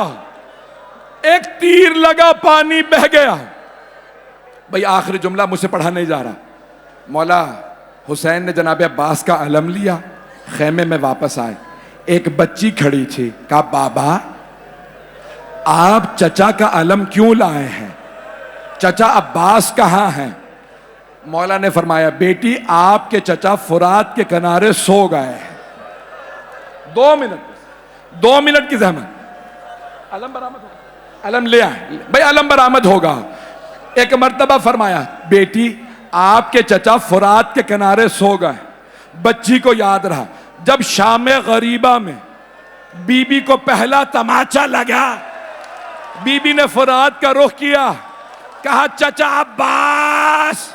ایک تیر لگا پانی بہہ گیا. بھئی آخری جملہ مجھ سے پڑھا نہیں جا رہا. مولا حسین نے جناب عباس کا علم لیا, خیمے میں واپس آئے. ایک بچی کھڑی تھی. کہا بابا آپ چچا کا علم کیوں لائے ہیں؟ چچا عباس کہاں ہیں؟ مولا نے فرمایا بیٹی آپ کے چچا فرات کے کنارے سو گئے ہیں. 2 منٹ کی زحمت. علم برآمد ہوگا, علم لے آئے. بھائی علم برآمد ہوگا. ایک مرتبہ فرمایا بیٹی آپ کے چچا فرات کے کنارے سو گئے. بچی کو یاد رہا. جب شام غریبہ میں بی بی کو پہلا تماچا لگا, بی بی نے فرات کا رخ کیا, کہا چچا عباس